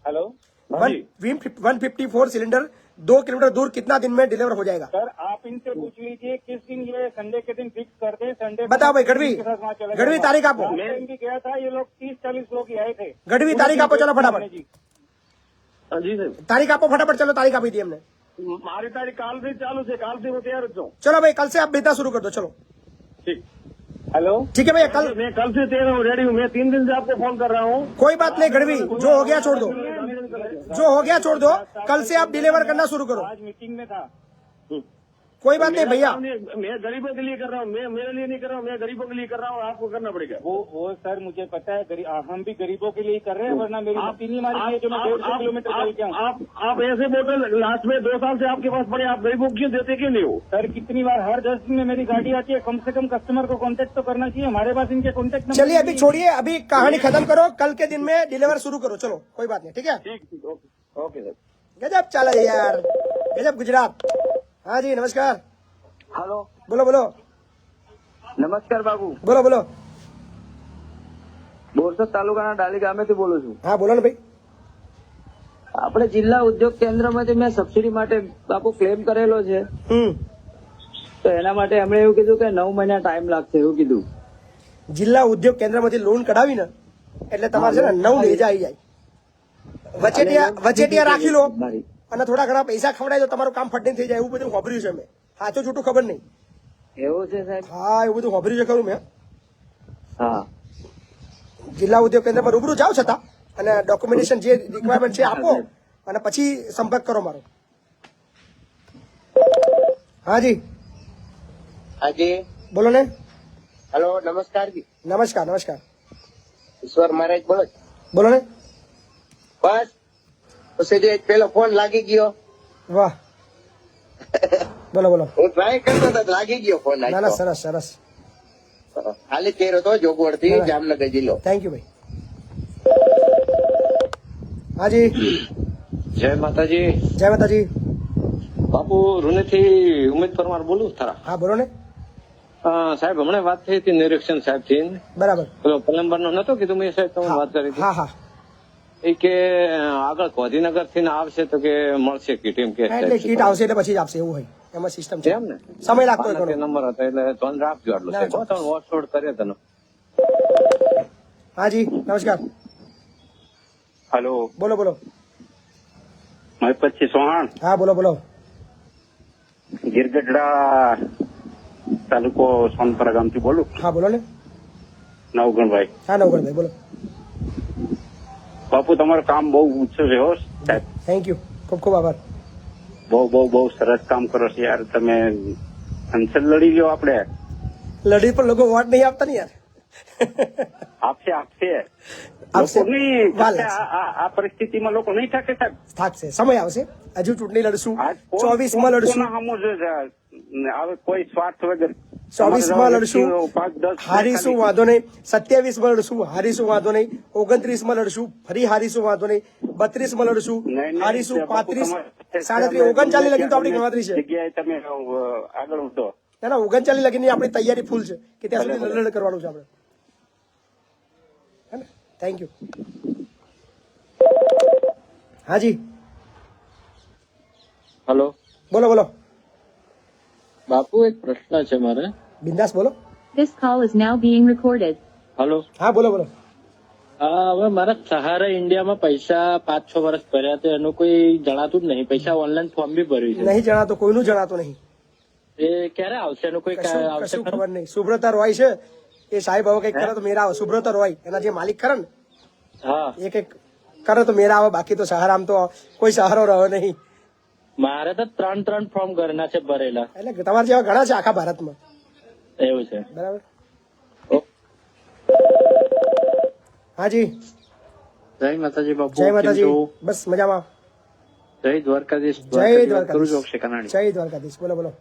S6: हेलो
S1: 154 सिलेंडर 2 किलोमीटर दूर कितना दिन में डिलीवर हो जाएगा?
S6: सर आप इनसे पूछ लीजिए किस दिन, ये संडे के दिन फिक्स कर दे। संडे
S1: बताओ भाई, गढ़वी तारीख आपको?
S6: मैं भी गया था, ये लोग 30-40 लोग ही आए थे।
S1: गढ़वी तारीख आपको, चलो फटाफट
S6: जी सर
S1: तारीख आपको फटाफट, चलो तारीख आपी दी हमने।
S6: हमारी तारीख काल से चालू से, काल से वो तैयार हो जाओ।
S1: चलो भाई कल से आप भेजना शुरू कर दो, चलो
S6: ठीक। हेलो
S1: ठीक है भैया, कल
S6: मैं कल से तैयार हूँ, रेडी हूँ। मैं 3 दिन से आपको फोन कर रहा हूँ।
S1: कोई बात नहीं गढ़वी, जो हो गया छोड़ दो, जो हो गया छोड़ दो, कल से आप डिलीवर करना शुरू करो।
S6: आज मीटिंग में था।
S1: कोई बात नहीं भैया,
S6: मैं गरीबों के लिए कर रहा हूँ, मैं मेरे लिए नहीं कर रहा हूँ, मैं गरीबों के लिए कर रहा हूँ, आपको करना पड़ेगा। वो सर मुझे पता है, हम भी गरीबों के लिए ही कर रहे हैं, वरना मेरी मशीन ही मारी है जो मैं 150 किलोमीटर चल के आऊँ। आप ऐसे बोतल लास्ट में 2 साल से आपके पास पड़े, आप गरीबों क्यों देते क्यों नहीं हो? सर कितनी बार हर 10 दिन में मेरी गाड़ी आती है, कम से कम कस्टमर को कांटेक्ट तो करना चाहिए, हमारे पास इनके कांटेक्ट।
S1: चलिए अभी छोड़िए, अभी कहानी खत्म करो, कल के दिन में डिलीवर शुरू करो, चलो कोई बात नहीं, ठीक है?
S6: ठीक ओके सर।
S1: गजब चाला यार, गजब गुजरात। हाँ जी नमस्कार।
S7: हेलो
S1: बोलो बोलो
S7: નમસ્કાર બાબુ,
S1: બોલો બોલો।
S7: બોરસદ તાલુકાના ડાલી ગામેથી બોલું છું।
S1: હા બોલો ને ભાઈ।
S7: આપણે જિલ્લા ઉદ્યોગ કેન્દ્રમાંથી મેં સબસિડી માટે બાપુ ક્લેમ કરેલો છે, તો એના માટે એમણે એવું કીધું કે 9 મહિના ટાઈમ લાગશે એવું કીધું।
S1: જિલ્લા ઉદ્યોગ કેન્દ્રમાંથી લોન કઢાવી ને એટલે તમારે છે ને 9 લેજા આવી જાય। વચેટિયા રાખી લો અને થોડા ઘણા પૈસા ખવડાવી દો, તમારું કામ ફટીને થઈ જાય, એવું બધું વાપર્યું છે મેં। સાચું જૂઠું ખબર નહીં।
S7: એવું છે સાહેબ?
S1: હા એવું બધું વાપર્યું છે ખરું મેં।
S7: હા
S1: જિલ્લા ઉદ્યોગ કેન્દ્ર પર રૂબરૂ જાઓ છતાં અને ડોક્યુમેન્ટેશન જે રિક્વાયરમેન્ટ છે આપો અને પછી સંપર્ક કરો મારો। હા જી
S12: હાજી
S1: બોલો ને।
S12: હેલો નમસ્કાર જી।
S1: નમસ્કાર નમસ્કાર।
S12: ઈશ્વર મહારાજ બોલો છો?
S1: બોલો ને।
S12: બસ પછી જે પેલો ફોન લાગી ગયો।
S1: વાહ બોલો બોલો।
S12: હું ટ્રાય કરતો હતો, લાગી ગયો ફોન।
S1: ના ના સરસ સરસ,
S12: ખાલી કર્યો તો જોગવડ થી, જામનગર જિલ્લો।
S1: થેન્ક યુ ભાઈ। હા જી
S13: જય માતાજી।
S1: જય માતાજી।
S13: બાપુ રૂનેથી ઉમેદ પરમાર બોલું થરા।
S1: હા બોલો ને
S13: સાહેબ હમણાં વાત થઈ હતી નિરીક્ષણ સાહેબ થી,
S1: બરાબર।
S13: પેલો પ્લમ્બર નો નતો કીધું મેં સાહેબ, તમે વાત કરી હતી।
S1: હા હા
S13: એ કે આગળ ગાંધીનગર થી આવશે તો કે મળશે કીટ, એમ કે
S1: એટલે કીટ આવશે એટલે પછી જ આપશે એવું હોય, એમાં સિસ્ટમ છે
S13: એમ ને?
S1: સમય લાગતો હોય ઘણો।
S13: નંબર હતા એટલે ધ્યાન રાખજો આટલું સાહેબ, તમે વોટ્સઅપ કરે તને।
S1: હા જી નમસ્કાર।
S6: हेलो
S1: બોલો બોલો।
S6: મહેપતસિંહ ચૌહાણ,
S1: હા બોલો બોલો।
S6: ગીરગઢડા તાલુકો સોનપરા ગામથી બોલું।
S1: હા બોલો ને।
S6: નવગણભાઈ।
S1: હા નવગણભાઈ બોલો।
S6: બાપુ તમારું કામ બહુ ઊંચું છે હો સાહેબ,
S1: થેન્ક યુ, ખૂબ ખૂબ આભાર।
S6: બહુ સરસ કામ કરો છો યાર તમે। સંસદ લડી લ્યો આપણે।
S1: લડી પર લોકો વોટ નહીં આપતા ને યાર।
S6: આપશે
S1: આપશે।
S6: લોકો નહીં
S1: વાર
S6: થશે,
S1: લાગશે।
S6: આ પરિસ્થિતિમાં લોકો નહીં থাকে સાહેબ।
S1: થાકશે, સમય આવશે, હજુ ચૂંટણી લડશું, 24 માં લડશું।
S6: હવે કોઈ સ્વાર્થ વગર
S1: 24 માં લડશું,
S6: 5-10
S1: હારીશું વાંધો નહીં. 27 માં લડશું, હારીશું વાંધો નહીં. 29 માં લડશું, ફરી હારીશું વાંધો નહીં. 32 માં લડશું, હારીશું. 35, 37, 39 લગીને તો આપણી ગણતરી છે.
S6: જગ્યાએ તમે આગળ વધો.
S1: ના ના, 39 લગીની આપણી તૈયારી ફૂલ છે કે ત્યાં સુધી લડ કરવાનું છે આપણે. હે ને? Thank you. હાજી
S8: હેલો
S1: બોલો બોલો.
S8: બાપુ, એક પ્રશ્ન છે મારે.
S1: બિંદાસ બોલો.
S11: This call is now being recorded.
S8: Hello.
S1: હા બોલો બોલો.
S8: હવે મારા સહારા ઇન્ડિયામાં પૈસા 5-6 વર્ષ ભર્યા તો એનું કોઈ જણાતું જ નહીં. પૈસા ઓનલાઈન ફોર્મ બી ભર્યું છે.
S1: નહીં જણાતો, કોઈનું જણાતો નહીં.
S8: એ ક્યારે આવશે? એનું કોઈ આવશે
S1: કશું ખબર નહીં. સુબ્રતા રોય છે એ સાહેબ હવે કઈક કરે તો મેરા આવે. સુબ્રતા રોય એના જે માલિક ખરા ને,
S8: હા,
S1: એ કઈક કરે તો મેરા આવે. બાકી તો સહારામ તો કોઈ સહારો રહ્યો નહીં.
S8: મારે તો 3 ફોર્મ ઘરના છે ભરેલા.
S1: એટલે તમારા જેવા ઘણા છે આખા ભારતમાં.
S8: એવું છે.
S1: બરાબર. હાજી
S8: જય માતાજી બાપુ.
S1: જય માતાજી. બસ મજામાં.
S8: જય દ્વારકાધીશ.
S1: જય દ્વારકાધીશ. જય દ્વારકાધીશ. બોલો બોલો.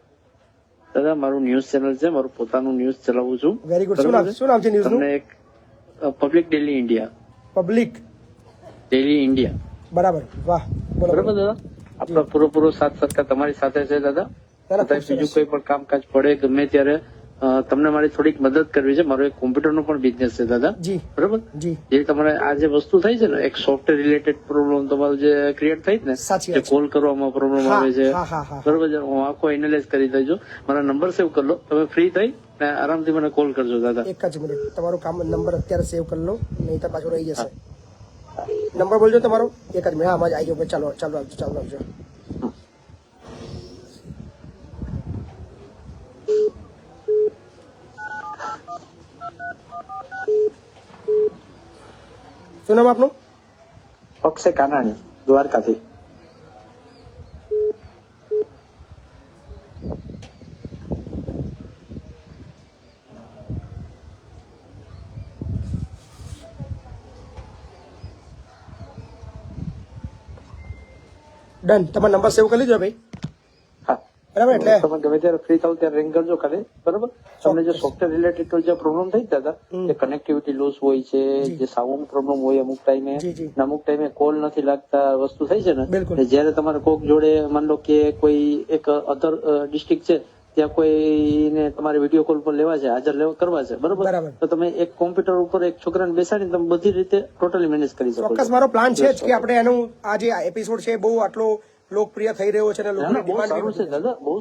S8: દાદા, મારું ન્યૂઝ ચેનલ છે, મારું પોતાનું ન્યૂઝ ચલાવું છું.
S1: Very good. શું નામ છે ન્યૂઝ નું?
S8: તમને એક public daily India.
S1: Public
S8: daily India.
S1: બરાબર. વાહ. બોલો
S8: બરાબર દાદા. આપડો પૂરો સાથ સરકાર તમારી સાથે છે દાદા. બીજું કોઈ પણ કામકાજ પડે ગમે ત્યારે તમને મારી થોડીક મદદ કરવી છે. મારો એક કોમ્પ્યુટર નો પણ બિઝનેસ છે દાદા.
S1: જી.
S8: બરાબર.
S1: જી.
S8: જે તમારે આ જે વસ્તુ થઈ છે ને, એક સોફ્ટવેર રિલેટેડ પ્રોબ્લેમ તમારું જે ક્રિએટ થઈ ને, જે કોલ કરવામાં પ્રોબ્લેમ આવે છે, બરાબર છે, હું આખો એનાલાઇઝ કરી દઈજો. મારા નંબર સેવ કરી લો. તમે ફ્રી થઈ ને આરામથી મને કોલ કરજો દાદા.
S1: એક જ મિનિટ, તમારો કામ નંબર અત્યારે સેવ કરી લો, નહીં તો પાછો રહી જશે. નંબર બોલજો તમારો. એક જ મિનિટ. આમાં જ આવી ગયો. ચાલો ચાલો આવજો, ચાલો આવજો. શું નામ આપનું?
S7: અક્ષય કાનાણી, દ્વારકાથી.
S1: ડન. તમારો નંબર સેવ કરી લીધો ભાઈ.
S7: હા,
S1: બરાબર. એટલે
S7: તમે ગમે ત્યારે ફ્રી થાવ ત્યારે રિંગ કરજો ખાલી. બરાબર. તમને જે સોફ્ટવેર રિલેટેડ જે પ્રોબ્લેમ થઈ દાદા, એ કનેક્ટિવિટી લોસ હોય છે, જે સાઉન્ડ પ્રોબ્લેમ હોય અમુક ટાઈમે, અમુક ટાઈમે કોલ નથી લાગતા વસ્તુ થઈ છે ને, જયારે તમારે કોક જોડે માન લો કે કોઈ એક અધર ડિસ્ટ્રિક્ટ છે, ત્યાં કોઈને તમારે વિડીયો કોલ પર લેવા છે, હાજર કરવા છે, બરોબર, તો તમે એક કોમ્પ્યુટર ઉપર એક છોકરાને બેસાડીને તમે બધી રીતે ટોટલી મેનેજ કરી શકો.
S1: ચોક્કસ મારો પ્લાન છે જ કે આપણે એનું આ જે એપિસોડ છે બહુ આટલો લોકપ્રિય થઈ રહ્યો છે.
S7: બહુ સારું છે દાદા, બહુ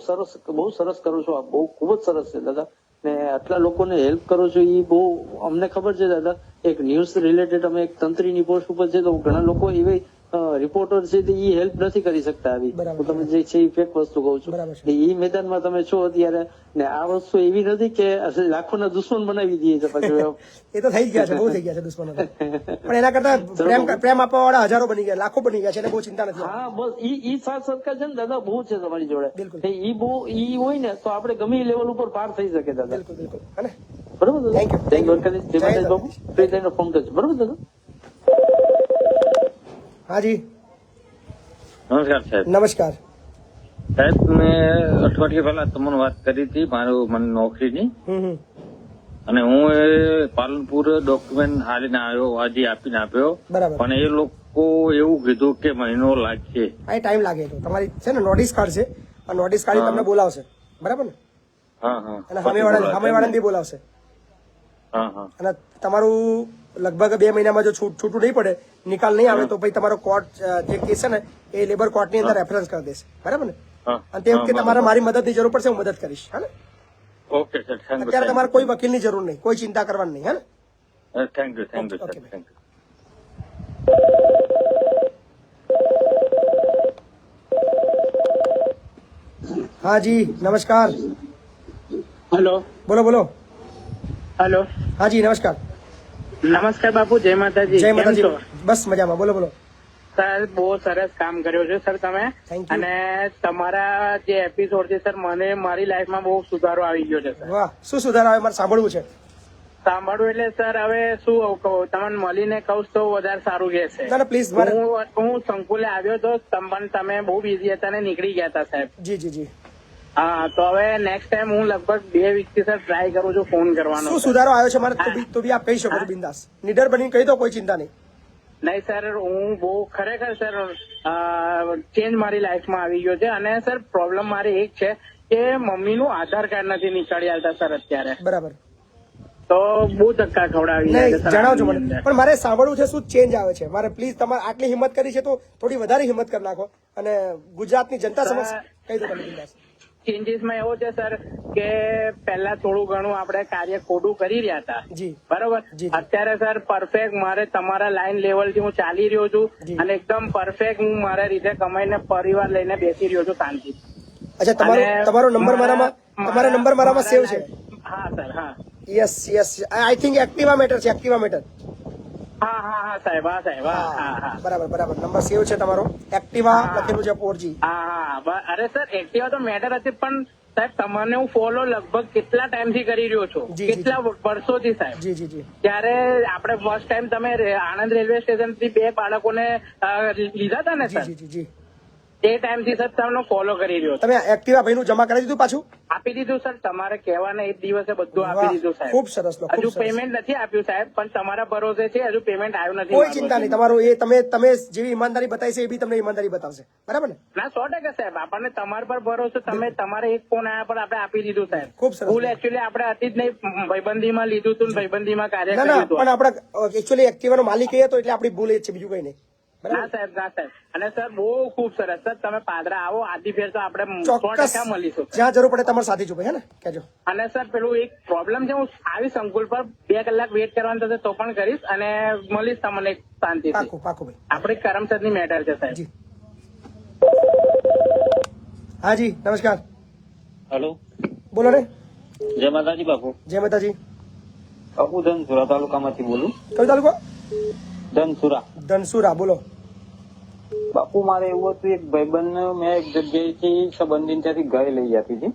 S7: સરસ કરો છો આપ, બહુ ખૂબ જ સરસ છે દાદા. ને આટલા લોકોને હેલ્પ કરો છો એ બહુ અમને ખબર છે દાદા. એક ન્યૂઝ રિલેટેડ અમે એક તંત્રીની પોસ્ટ ઉપર છે તો ઘણા લોકો એવી રિપોર્ટર છે એ હેલ્પ નથી કરી શકતા આવી. હું તમે જે છે એ ફેક વસ્તુ કહું છું. એ મેદાનમાં તમે છો અત્યારે ને આ વસ્તુ એવી નથી કે લાખોના દુશ્મન બનાવી દઈએ છે પાછું.
S1: એ તો થઈ ગયા છે, બહુ થઈ ગયા છે દુશ્મનો. પણ એના કરતા પ્રેમ આપવા વાળા હજારો બની ગયા, લાખો બની ગયા છે. બહુ ચિંતા નથી.
S7: હા બસ ઈ સાથ સરકાર છે ને દાદા, બહુ છે તમારી જોડે. ઈ હોય ને તો આપણે ગમે લેવલ ઉપર પાર થઈ શકે દાદા.
S1: બિલકુલ બિલકુલ.
S7: બરોબર દાદા. Thank you. બાબુ ફ્રી થઈને ફોન કરજો. બરોબર દાદા.
S1: હાજી
S13: નમસ્કાર સાહેબ.
S1: નમસ્કાર
S13: સાહેબ, મેં અઠવાડિયા પહેલા તમને વાત કરી હતી મને નોકરીની, અને હું એ પાલનપુર ડોક્યુમેન્ટ હાલીને આવ્યો, આજે આપીને આપ્યો, પણ એ લોકો એવું કીધું કે મહિનો લાગશે.
S1: આ ટાઈમ લાગે તો તમારી છે ને નોટિસ કાર્ડ છે, આ નોટિસ કાર્ડ તમને બોલાવશે. બરાબર ને?
S13: હા હા.
S1: અને સામેવાળાને બી બોલાવશે.
S13: હા હા.
S1: અને તમારું લગભગ 2 મહિનામાં જો છૂટું નહીં પડે, નિકાલ નહીં આવે તો પછી તમારો કોર્ટ જે કેસ છે ને એ લેબર કોર્ટ ની અંદર રેફરન્સ કરી દેશે. બરાબર ને? અને તે વખતે તમારે મારી મદદની જરૂર પડશે, હું મદદ કરીશ. હા ને?
S13: Okay sir.
S1: અત્યારે તમારે કોઈ વકીલની જરૂર નહીં, કોઈ ચિંતા કરવાની નહીં. હા ને?
S13: Thank you sir. Thank you.
S1: હા જી નમસ્કાર.
S5: હેલો.
S1: બોલો બોલો.
S5: હેલો.
S1: હા જી નમસ્કાર.
S5: નમસ્કાર બાપુ. જય માતાજી.
S1: જય માતાજી. બસ મજામાં. બોલો બોલો.
S5: સર બહુ સરસ કામ કર્યો છે સર તમે, અને તમારા જે એપિસોડ છે સર મને મારી લાઈફમાં બહુ સુધારો આવી ગયો છે સર.
S1: વાહ, શું સુધારો આવે મારે સાંભળવું છે.
S5: સાંભળવું એટલે સર હવે શું કહું, તમને મળીને કહું તો વધારે સારું રહેશે.
S1: પ્લીઝ.
S5: હું સંકુલે આવ્યો તો પણ તમે બહુ બિઝી હતા ને નીકળી ગયા હતા સાહેબ.
S1: જી જી જી.
S5: હા, તો હવે નેક્સ્ટ ટાઈમ હું લગભગ 2 વીકથી સર ટ્રાય કરું છું ફોન કરવાનો.
S1: શું સુધારો આવ્યો છે મારે તો બી આપ કહી શકો છો બિંદાસ, નીડર બની કહી દો, કોઈ ચિંતા નહીં.
S5: નહીં સર, હું બહુ ખરેખર સર ચેન્જ મારી લાઈફમાં આવી ગયો છે. અને સર પ્રોબ્લેમ મારી એક છે કે મમ્મીનું આધાર કાર્ડ નથી નીકળી આવતા સર અત્યારે.
S1: બરાબર,
S5: તો બહુ ધક્કા ખવડાવી જાય છે
S1: નહીં
S5: સર.
S1: જણાવજો મને, પણ મારે સાંભળવું છે શું ચેન્જ આવે છે. મારે પ્લીઝ તમારે આટલી હિંમત કરી છે તો થોડી વધારે હિંમત કરી નાખો અને ગુજરાતની જનતા સમક્ષ કહી દો તમે બિંદાસ.
S5: ચેન્જીસમાં એવો છે સર કે પહેલા થોડું ઘણું આપણે કાર્ય ખોટું કરી રહ્યા હતા,
S1: જી
S5: બરોબર. અત્યારે સર પરફેક્ટ મારે તમારા લાઈન લેવલ થી હું ચાલી રહ્યો છું અને એકદમ પરફેક્ટ હું મારા રીતે કમાઈને પરિવાર લઈને બેસી રહ્યો છું શાંતિ.
S1: અચ્છા, તમારો નંબર મારામાં સેવ છે?
S5: હા સર, હા.
S1: Yes, I think Activa matter છે, એક્ટિવા મેટર.
S5: હા સાહેબ, હા સાહેબ, હા.
S1: બરાબર, નંબર સેવ છે તમારો, એક્ટિવા લખેલું છે 4G.
S5: હા. અરે સર, એક્ટિવા તો મેટર હતી, પણ સાહેબ તમને હું ફોલો લગભગ કેટલા ટાઈમ થી કરી રહ્યો છું, કેટલા વર્ષોથી સાહેબ.
S1: જી.
S5: ત્યારે આપણે ફર્સ્ટ ટાઈમ તમે આણંદ રેલવે સ્ટેશન થી 2 બાળકોને લીધા હતા ને સર,
S1: જી.
S5: એ ટાઈમ થી સર તમને ફોલો કરી રહ્યો.
S1: તમે એક્ટિવા ભાઈનું જમા કરી દીધું પાછું?
S5: આપી દીધું સર, તમારે કહેવાને એ દિવસે બધું આપી દીધું સાહેબ.
S1: ખૂબ સરસ.
S5: હજુ પેમેન્ટ નથી આપ્યું સાહેબ, પણ તમારા ભરોસે છે, હજુ પેમેન્ટ આવ્યું નથી.
S1: કોઈ ચિંતા નહીં, તમારું એ તમે જેવી ઈમાનદારી બતાવી છે એ બી તમને ઈમાનદારી બતાવશે, બરાબર ને?
S5: ના, 100% સાહેબ, આપણને તમારા પર ભરોસો. તમારે એક ફોન આવ્યા પર આપણે આપી દીધું સાહેબ.
S1: ખૂબ સરસ.
S5: ભૂલ એકચ્યુઅલી આપણે હતી જ નહીં, ભાઈબંધીમાં લીધું હતું, ભાઈબંધીમાં કાર્ય
S1: ના,
S5: કર્યું હતું.
S1: પણ આપણા એકચ્યુઅલી એક્ટિવાનો માલિક એ હતો એટલે આપણી ભૂલ એ જ છે, બીજું કઈ નહીં.
S5: ના સાહેબ. અને સર બહુ ખૂબ સરસ સર, તમે પાદરા આવો આદિ ફેર તો આપણે 100% મળીશું.
S1: જ્યાં જરૂર પડે તમારે સાથે છું ભાઈ, હે ને? કહેજો.
S5: અને સર પેલું એક પ્રોબ્લેમ છે, હું આવીશ અંકુલ પર 2 કલાક વેઇટ કરવાનું થશે તો પણ કરીશ અને મળીશ તમને શાંતિથી.
S1: પાકું ભાઈ.
S5: આપણી કરમસદની મેટર છે સાહેબ.
S1: જી. હા જી, નમસ્કાર.
S13: હેલો,
S1: બોલો ને.
S13: જય માતાજી બાપુ.
S1: જય માતાજી.
S13: બાપુ ધનસુરા તાલુકામાંથી બોલું.
S1: કયો તાલુકો?
S13: ધનસુરા.
S1: બોલો
S13: બાપુ. મારે એવું હતું, એક ભાઈબંધ મેં એક જગ્યાએથી સંબંધી ત્યાંથી ગાય લઈ આપી હતી.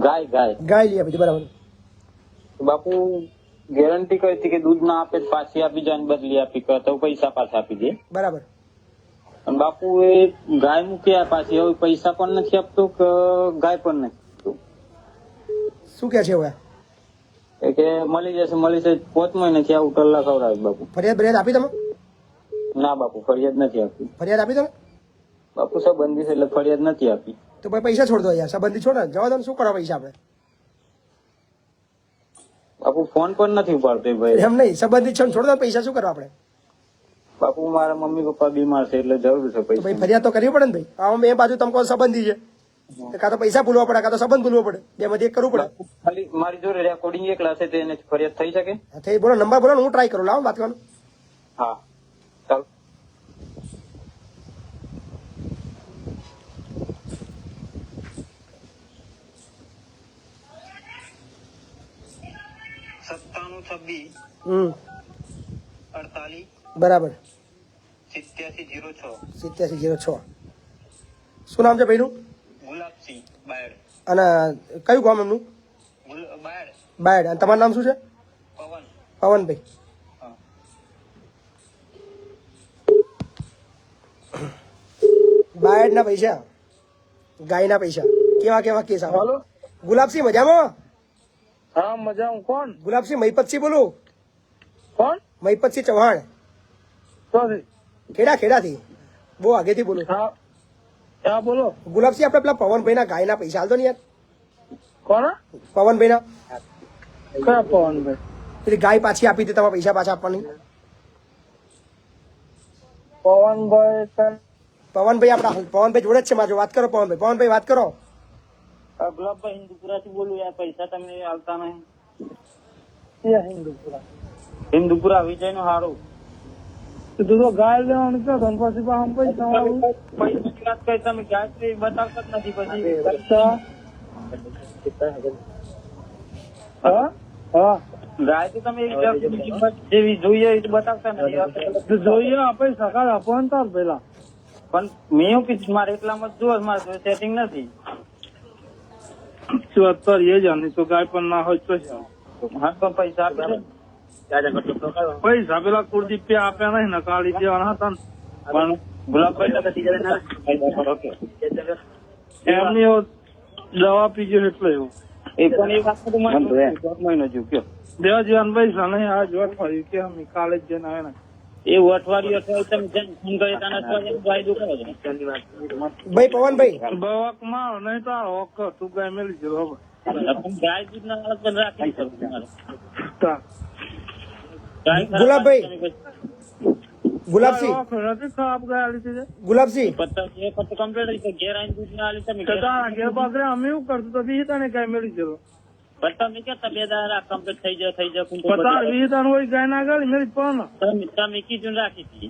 S13: ગાય
S1: લઈ આપી, બરાબર.
S13: બાપુ ગેરંટી કઈ હતી કે દૂધ ના આપે પાછી આપી જાય, બદલી આપી તો પૈસા પાછા આપી દે,
S1: બરાબર.
S13: અને બાપુ એ ગાય મૂકી પાછી, હવે પૈસા પણ નથી આપતો કે ગાય પણ નથી આપતું.
S1: શું કે છે હવે?
S13: એ કે મળી જશે 5 મહિનાથી આવું ટલ્લા ખવડાવે બાપુ.
S1: ફરિયાદ આપી તમે?
S13: ના બાપુ, ફરિયાદ નથી આપી.
S1: ફરિયાદ આપી તમે?
S13: બાપુ સંબંધી છે એટલે ફરિયાદ નથી આપી.
S1: તો ભાઈ પૈસા છોડ દો યાર, સંબંધી છોડ ને, જવા દો. શું કરો પૈસા આપણે?
S13: બાપુ ફોન પણ નથી ઉપાડતો ભાઈ.
S1: એમ નહીં, સંબંધી છે છોડ દો, પૈસા શું કરવા આપણે?
S13: બાપુ મારા મમ્મી પપ્પા બીમાર છે એટલે જરૂર છે પૈસા.
S1: ભાઈ ફરિયાદ તો કરવી પડે ને ભાઈ. આમ એ બાજુ તમે કહો સંબંધી છે, કાં તો પૈસા ભૂલવા પડે, કાં તો સંબંધ ભૂલવો પડે, બેમાંથી એક કરવું પડે.
S13: ખાલી મારી જોડે રેકોર્ડિંગ એકલા છે, તેને ફરિયાદ થઈ શકે?
S1: થઈ, બોલો નંબર બોલો, હું ટ્રાય કરું. લાવો વાત કરવાનું.
S13: હા ચાલો.
S1: બરાબર. 8706. શું નામ છે ભાઈનું?
S13: ગુલાબસિંહ બાયડ.
S1: અને કયું ગામ એમનું? બાયડ. અને તમારું નામ શું છે? પવનભાઈ. બાયડ ના પૈસા, ગાય ના પૈસા, કેવા કેસ આવે? ગુલાબસિંહ મજામાં?
S5: હા મજા. હું કોણ?
S1: ગુલાબસિંહ મહિપતસિંહ બોલું.
S5: કોણ?
S1: મહિપતસિંહ ચૌહાણ. ખેડાથી બહુ આગેથી બોલું.
S5: હા બોલો.
S1: ગુલાબસિંહ આપણે પેલા પવનભાઈ ના ગાય ના પૈસા હાલતો ને યાર.
S5: કોણ?
S1: પવનભાઈ ના.
S5: કયા પવનભાઈ?
S1: પેલી ગાય પાછી આપી હતી, તમારે પૈસા પાછા આપવાની. પવનભાઈ આપડા પવનભાઈ જોડે જ છે મારે. વાત કરો પવનભાઈ વાત કરો.
S5: ગુલાબભાઈ હિન્દુપુરાથી બોલું. યાર પૈસા તમને આવતા નહીં.
S13: હિન્દુપુરા વિજય નું હારું.
S5: તું તો ગાય લેવાનું છે, પછી પૈસા
S13: પૈસાની વાત કરી તમે, ગાય બતાવતા જ નથી પછી. ગાય તો તમે જેવી જોઈએ એ બતાવતા નથી.
S5: જોઈએ આપણે સકાળ આપવાનું તાર પેલા.
S13: પણ મેં એવું કીધું મારે એટલામાં જ જોવા, મારે સેટિંગ નથી.
S5: 74 એ જાણી તો ગાય પણ ના હોય તો
S13: હા તો પૈસા આપી
S5: પૈસા પેલા કુલદીપ આપ્યા નહીં ને, કાઢી દેવાના હતા ને. પણ
S13: ગુલાબભાઈ
S6: એમની દવા પીજો એટલે એવું
S13: એ પણ એ વાત તો મહિનો જેવું કયો
S6: દેવા જીવન ભાઈ સાને આ જોવા થયું કે અમે કાલે જ જઈને આવ્યા ને
S13: એ અઠવાડિયું તમે જેમ ફોન કરી તને અઠવાડિયું વાયદો કરો છો
S1: ભાઈ પવનભાઈ
S6: બવાક માં નહીં તો આ હોક તું ગાય મેલી જતો હવે
S13: ગાય દૂધ ના અલગ પણ રાખી તમારે
S1: ગુલાબભાઈ ગુલાબસિંહ
S6: નથી ખરાબ ગાય લીધી છે
S1: ગુલાબસિંહ
S13: કમ્પ્લીટ ઘેર આવીને દૂધ ના આલી તમે
S6: ઘેર પાછળ અમે એવું કરતું તો બી તને ગાય મેલી જતો
S13: તમે કે તબિયત કમ્પ્લીટ થઈ જાય
S6: 50-20 હોય ગાય ના ગાડી મેરી પણ
S13: તમે કીધું રાખી હતી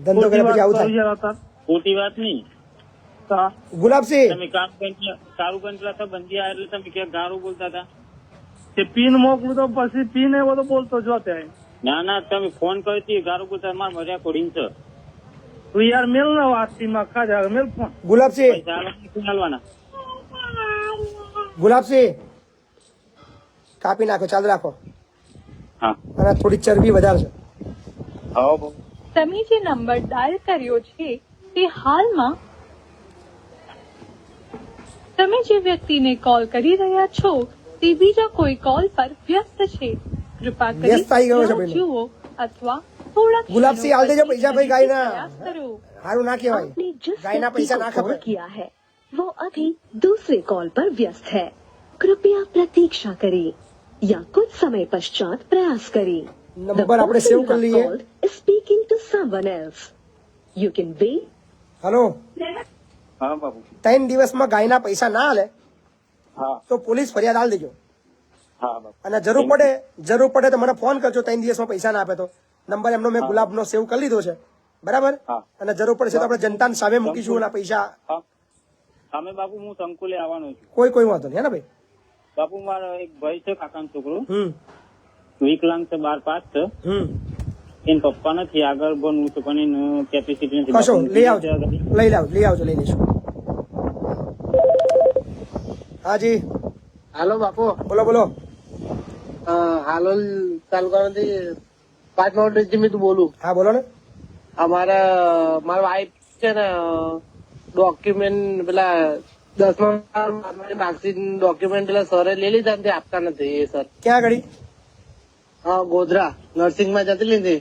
S1: ધંધો કર્યા પછી આવું થાય
S13: ખોટી વાત નહીં
S1: ગુલાબસિંહ
S13: તમે સારું કંટલા તો બંધી આ એટલે તમે ક્યાં ગારું બોલતા હતા
S6: તે પીન મોકલું તો પછી પીન એવો તો બોલતો જો ત્યાં
S13: ના તમે ફોન કરી હતી ગારું બોલતા મારા મજા રેકોર્ડિંગ છે
S6: તું યાર મેલ ના વાત માં ખા મેલ ફોન
S1: ગુલાબસિંહ
S13: હાલવાના
S1: ગુલાબસિંહ કાપી નાખો ચાલુ રાખો
S13: હા
S1: અને થોડી ચરબી વધારે છે
S14: તમે જે નંબર ડાયલ કર્યો છે તે હાલમાં તમે જે વ્યક્તિને કોલ કરી રહ્યા છો તે બીજા કોઈ કોલ પર વ્યસ્ત છે કૃપા
S1: વ્યસ્ત આવી ગયો છે
S14: કરી
S1: ભાઈ.
S14: જુઓ અથવા થોડા
S1: ગુલાબસિંહ હાલ દેજો પૈસા ભાઈ ગાયના
S14: પ્રયાસ કરો
S1: સારું ના કહેવાય
S11: आपने जिस
S1: गायना
S11: व्यक्ति
S1: पैसा
S11: को
S1: ना
S11: कॉल
S1: खपे।
S11: किया है वो अभी दूसरे कॉल पर व्यस्त है कृपया प्रतीक्षा करें या कुछ समय पश्चात प्रयास करें
S1: नंबर આપણે સેવ કરી લઈએ
S11: speaking to someone else you can wait
S1: hello
S13: હા બાબુ
S1: 3 દિવસમાં ગાયના પૈસા ના આલે
S13: હા
S1: તો પોલીસ ફરિયાદ આલ દેજો
S13: હા બાબુ
S1: અને જરૂર પડે તો મને ફોન કરજો 3 દિવસમાં પૈસા ના આપે તો નંબર એમનો મેં ગુલાબનો સેવ કરી લીધો છે બરાબર
S13: હા.
S1: અને જરૂર પડશે તો આપણે જનતાની સામે મૂકીશું અને પૈસા
S13: હા અમે બાપુ હું સંકુલે આવવાનો છું
S1: કોઈ વાંધો નહીં હે ને ભાઈ
S13: બાપુ મારો એક ભાઈ છે કાકાનું છોકરું
S1: હમ
S13: વિકલાંગ છે 12 પાસ છે
S1: હમ
S13: એના પપ્પા નથી આગળ ભણવું છે પણ એનું કેપેસિટી નથી
S1: કશો
S13: બાપુ,
S1: લઈ આવજો લઈ આવજો લઈ લઈશું હાજી
S12: હાલો બાપુ
S1: બોલો
S12: હાલો તાલુકામાંથી 5 મિનિટ મેં તું બોલું
S1: હા બોલો ને
S12: મારા વાઈફ છે ને ડોક્યુમેન્ટ પેલા 10મા માર્કશીટ ડોક્યુમેન્ટ પેલા સરે લઈ લીધા ને તે આપતા નથી એ સર
S1: ક્યાં આગળ
S12: હા ગોધરા નર્સિંગ માં જતી લીધી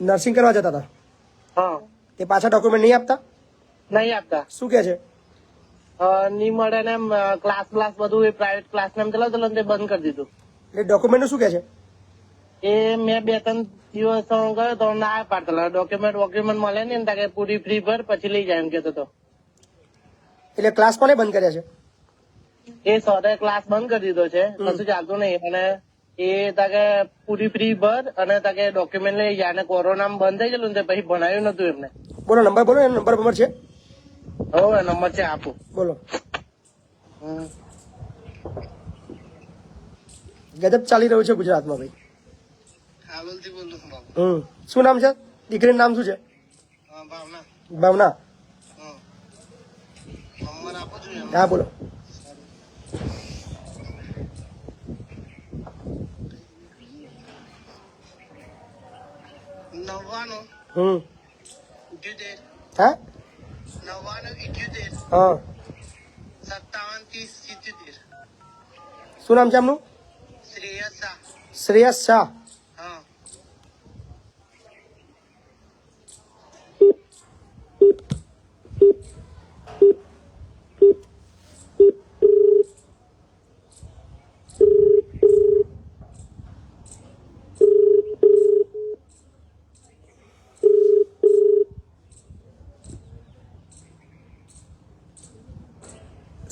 S1: નર્સિંગ કરવા જતા હતા
S12: હા
S1: તે પાછા ડોક્યુમેન્ટ નહીં આપતા
S12: નહીં આપતા
S1: શું કે છે
S12: નહીં મળે ને ક્લાસ બધું એ પ્રાઇવેટ ક્લાસ ને એમ ચલાવતો ને તે બંધ કરી દીધું
S1: એટલે ડોક્યુમેન્ટ નું શું કે છે
S12: એ મેં 2-3 દિવસ ગયો તો ના પાડતા ડોક્યુમેન્ટ મળે ને તાકે પૂરી ફ્રી ભર પછી લઈ જાય એમ કેતો હતો
S1: એટલે ક્લાસ કોને બંધ કર્યા છે
S12: એ સરે ક્લાસ બંધ કરી દીધો છે કશું ચાલતું નહીં અને એ તાકે પૂરી ફ્રી ભર અને તાકે ડોક્યુમેન્ટ લઈ જાય અને કોરોના બંધ થઈ ગયેલું ને તે પછી ભણાયું નતું એમને
S1: બોલો નંબર છે
S12: હવે નંબર છે આપો
S1: બોલો ગજબ ચાલી રહ્યું છે ગુજરાતમાં ભાઈ શું નામ છે દીકરીનું નામ શું છે ભાવના હા બોલો હમ હા હા શું નામ છે એમનું શ્રેયસ શાહ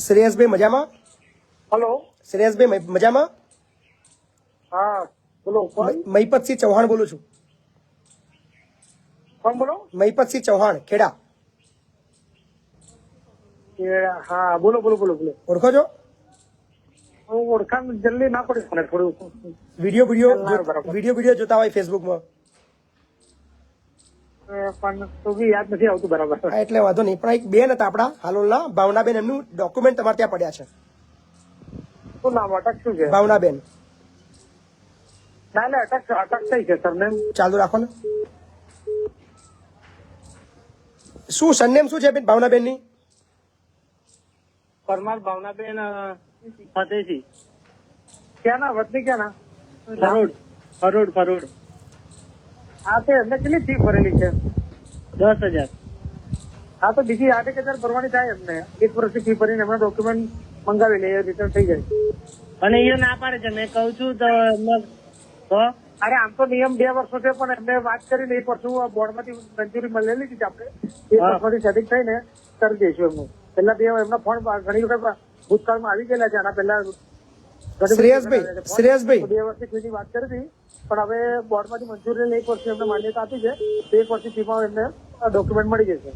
S1: શ્રેયસભાઈ મજામાં
S6: હેલો
S1: શ્રેયસભાઈ મજામાં
S6: હા બોલો
S1: મહિપતસિંહ ચૌહાણ બોલું છું
S6: કોણ બોલો
S1: મહિપતસિંહ ચૌહાણ ખેડા
S6: હા બોલો
S1: ઓળખો છો
S6: હું ઓળખાણ જલ્દી ના પડી મને થોડું
S1: વિડીયો જોતા હોય ફેસબુકમાં
S6: પણ તો બી યાદ નથી આવતું બરાબર
S1: હા એટલે વાંધો નહીં પણ એક બેન હતા આપણા હાલોલના ભાવનાબેન એમનું ડોક્યુમેન્ટ તમારે ત્યાં પડ્યા છે
S6: શું નામ અટક શું છે
S1: ભાવનાબેન
S6: ના અટક થઈ છે સરનેમ
S1: ચાલુ રાખો ને શું સરનેમ શું છે બેન ભાવનાબેન ની
S12: પરમાર ભાવનાબેન ફતેહજી.
S4: ક્યાંના વતની ક્યાંના?
S12: ફરોડ.
S4: હા તે એમને કેટલી ફી ભરેલી છે?
S12: 10,000.
S4: હા તો બીજી 8,000 ભરવાની થાય એમને. 1 વર્ષની ફી ભરીને એમના ડોક્યુમેન્ટ મંગાવી લે, રિટર્ન થઈ જાય.
S12: અને એ ના પાડે છે. મેં કહું છું તો એમને
S4: અરે આમ તો નિયમ 2 વર્ષો છે, પણ એમને વાત કરીને 1 વર્ષ બોર્ડમાંથી મંજૂરી મળેલી હતી આપણે. 1 વર્ષમાંથી સેટિંગ થઈને કરી દઈશું એમનું. પેલા 2 એમના ફોન ઘણી વખત ભૂતકાળમાં આવી ગયેલા છે. આના પહેલા
S1: શ્રેયસભાઈ
S4: 2 વર્ષની ફીની વાત કરી હતી, પણ હવે બોર્ડમાંથી મંજૂરી લઈને 1 વર્ષની એમને માન્યતા આપી છે. તો 1 વર્ષની ફીમાં એમને ડોક્યુમેન્ટ મળી જશે.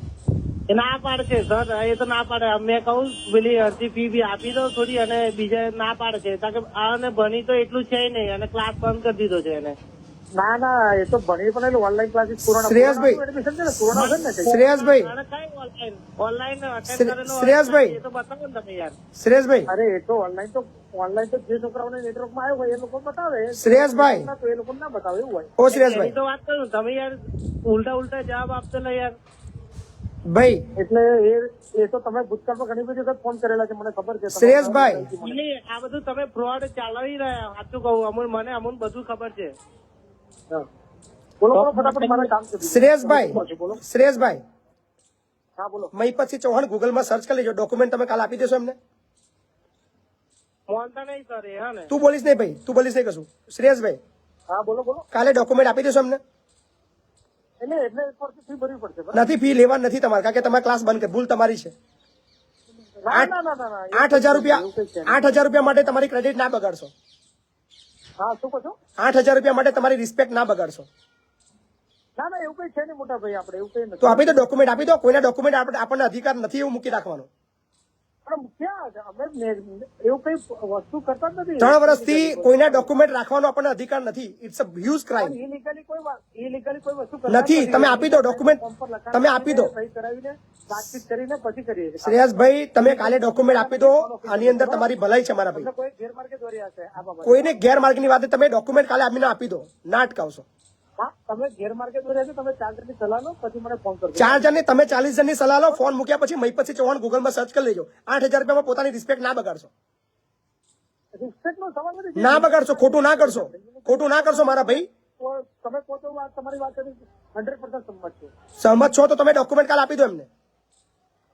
S12: એ ના પાડે છે સર, એ તો ના પાડે. મેં કહું પેલી અડધી ફી બી આપી દો થોડી, અને બીજા ના પાડે છે. કારણ કે આને ભણી તો એટલું છે નહીં, અને ક્લાસ બંધ કરી દીધો છે એને.
S4: ના એ તો ભણી પણ ઓનલાઈન ક્લાસીસ પૂર્ણ
S1: શ્રેયસભાઈ
S4: અરે એ તો ઓનલાઈન તો જે છોકરાઓને નેટવર્કમાં આવ્યો હોય એ લોકો બતાવે.
S1: શ્રેયસભાઈ
S4: તો એ લોકો ના બતાવે એવું હોય.
S1: ઓ શ્રેયસભાઈ
S12: તો વાત કરું, તમે યાર ઉલટા જવાબ આપતો ને યાર.
S1: ભાઈ
S4: એટલે એ તો તમે ભૂતકાળમાં ઘણી બધી વખત ફોન કરેલા છે, મને ખબર છે.
S1: શ્રેયસભાઈ
S12: આ બધું તમે ફ્રોડ ચાલાવી રહ્યા. સાચું કહું, મને અમુન બધું ખબર છે.
S4: બોલો ફટાફટ, મારે કામ છે.
S1: શ્રેયસભાઈ
S4: હા બોલો.
S1: મહીપતસિંહ ચૌહાણ ગૂગલમાં સર્ચ કરી લેજો. ડોક્યુમેન્ટ તમે કાલે આપી દેશો એમને?
S12: મોનતા નહીં કરે હા ને?
S1: તું બોલીશ નહીં ભાઈ, તું બોલીશ નહીં કશું. શ્રેયસભાઈ
S4: હા બોલો.
S1: કાલે ડોક્યુમેન્ટ આપી દેશો એમને?
S4: એટલે 1 વર્ષની ફી ભરવી પડશે.
S1: નથી, ફી લેવા નથી તમારે, કારણ કે તમારે ક્લાસ બંધ કરી, ભૂલ તમારી છે. 8,000 રૂપિયા માટે તમારી ક્રેડિટ ના બગાડશો.
S4: હા શું કહો છો?
S1: 8,000 રૂપિયા માટે તમારી રિસ્પેક્ટ ના બગાડશો.
S4: ના એવું કઈ છે નહીં મોટા ભાઈ, આપણે એવું કઈ નથી.
S1: તો આપી દો ડોક્યુમેન્ટ, આપી દો. કોઈના ડોક્યુમેન્ટ આપણને અધિકાર નથી એવું મૂકી રાખવાનો.
S4: પણ ક્યાં અમે એવું કઈ વસ્તુ કરતા જ નથી.
S1: 3 વર્ષથી કોઈના ડોક્યુમેન્ટ રાખવાનો આપણને અધિકાર નથી. It's a huge crime.
S4: Illegally કોઈ વસ્તુ
S1: નથી. તમે આપી દો ડોક્યુમેન્ટ, તમે આપી દો.
S4: સહી કરાવીને વાતચીત કરીને પછી કરીએ છીએ.
S1: શ્રેયસભાઈ તમે કાલે ડોક્યુમેન્ટ આપી દો. આની અંદર તમારી ભલાઈ છે મારા ભાઈ.
S4: કોઈ ગેરમાર્ગે દોર્યા છે આ બાબતે.
S1: કોઈને ગેરમાર્ગની વાત તમે ડોક્યુમેન્ટ કાલે આપીને આપી દો, ના અટકાવશો.
S4: હા તમે ગેરમાર્ગે દોર્યા છે, તમે 4 જણની સલાહ લો, પછી મને ફોન કરજો.
S1: 4 જણની તમે 40 જણની સલાહ લો. ફોન મૂક્યા પછી મહીપતસિંહ ચૌહાણ ગૂગલમાં સર્ચ કરી લેજો. 8,000 રૂપિયામાં પોતાની રિસ્પેક્ટ ના બગાડશો.
S4: રિસ્પેક્ટનો સવાલ નથી.
S1: ના બગાડશો, ખોટું ના કરશો, ખોટું ના કરશો મારા ભાઈ.
S4: તમે કહો તો તમારી વાત 100% સંમત છું.
S1: સહમત છો તો તમે ડોક્યુમેન્ટ કાલે આપી દો એમને.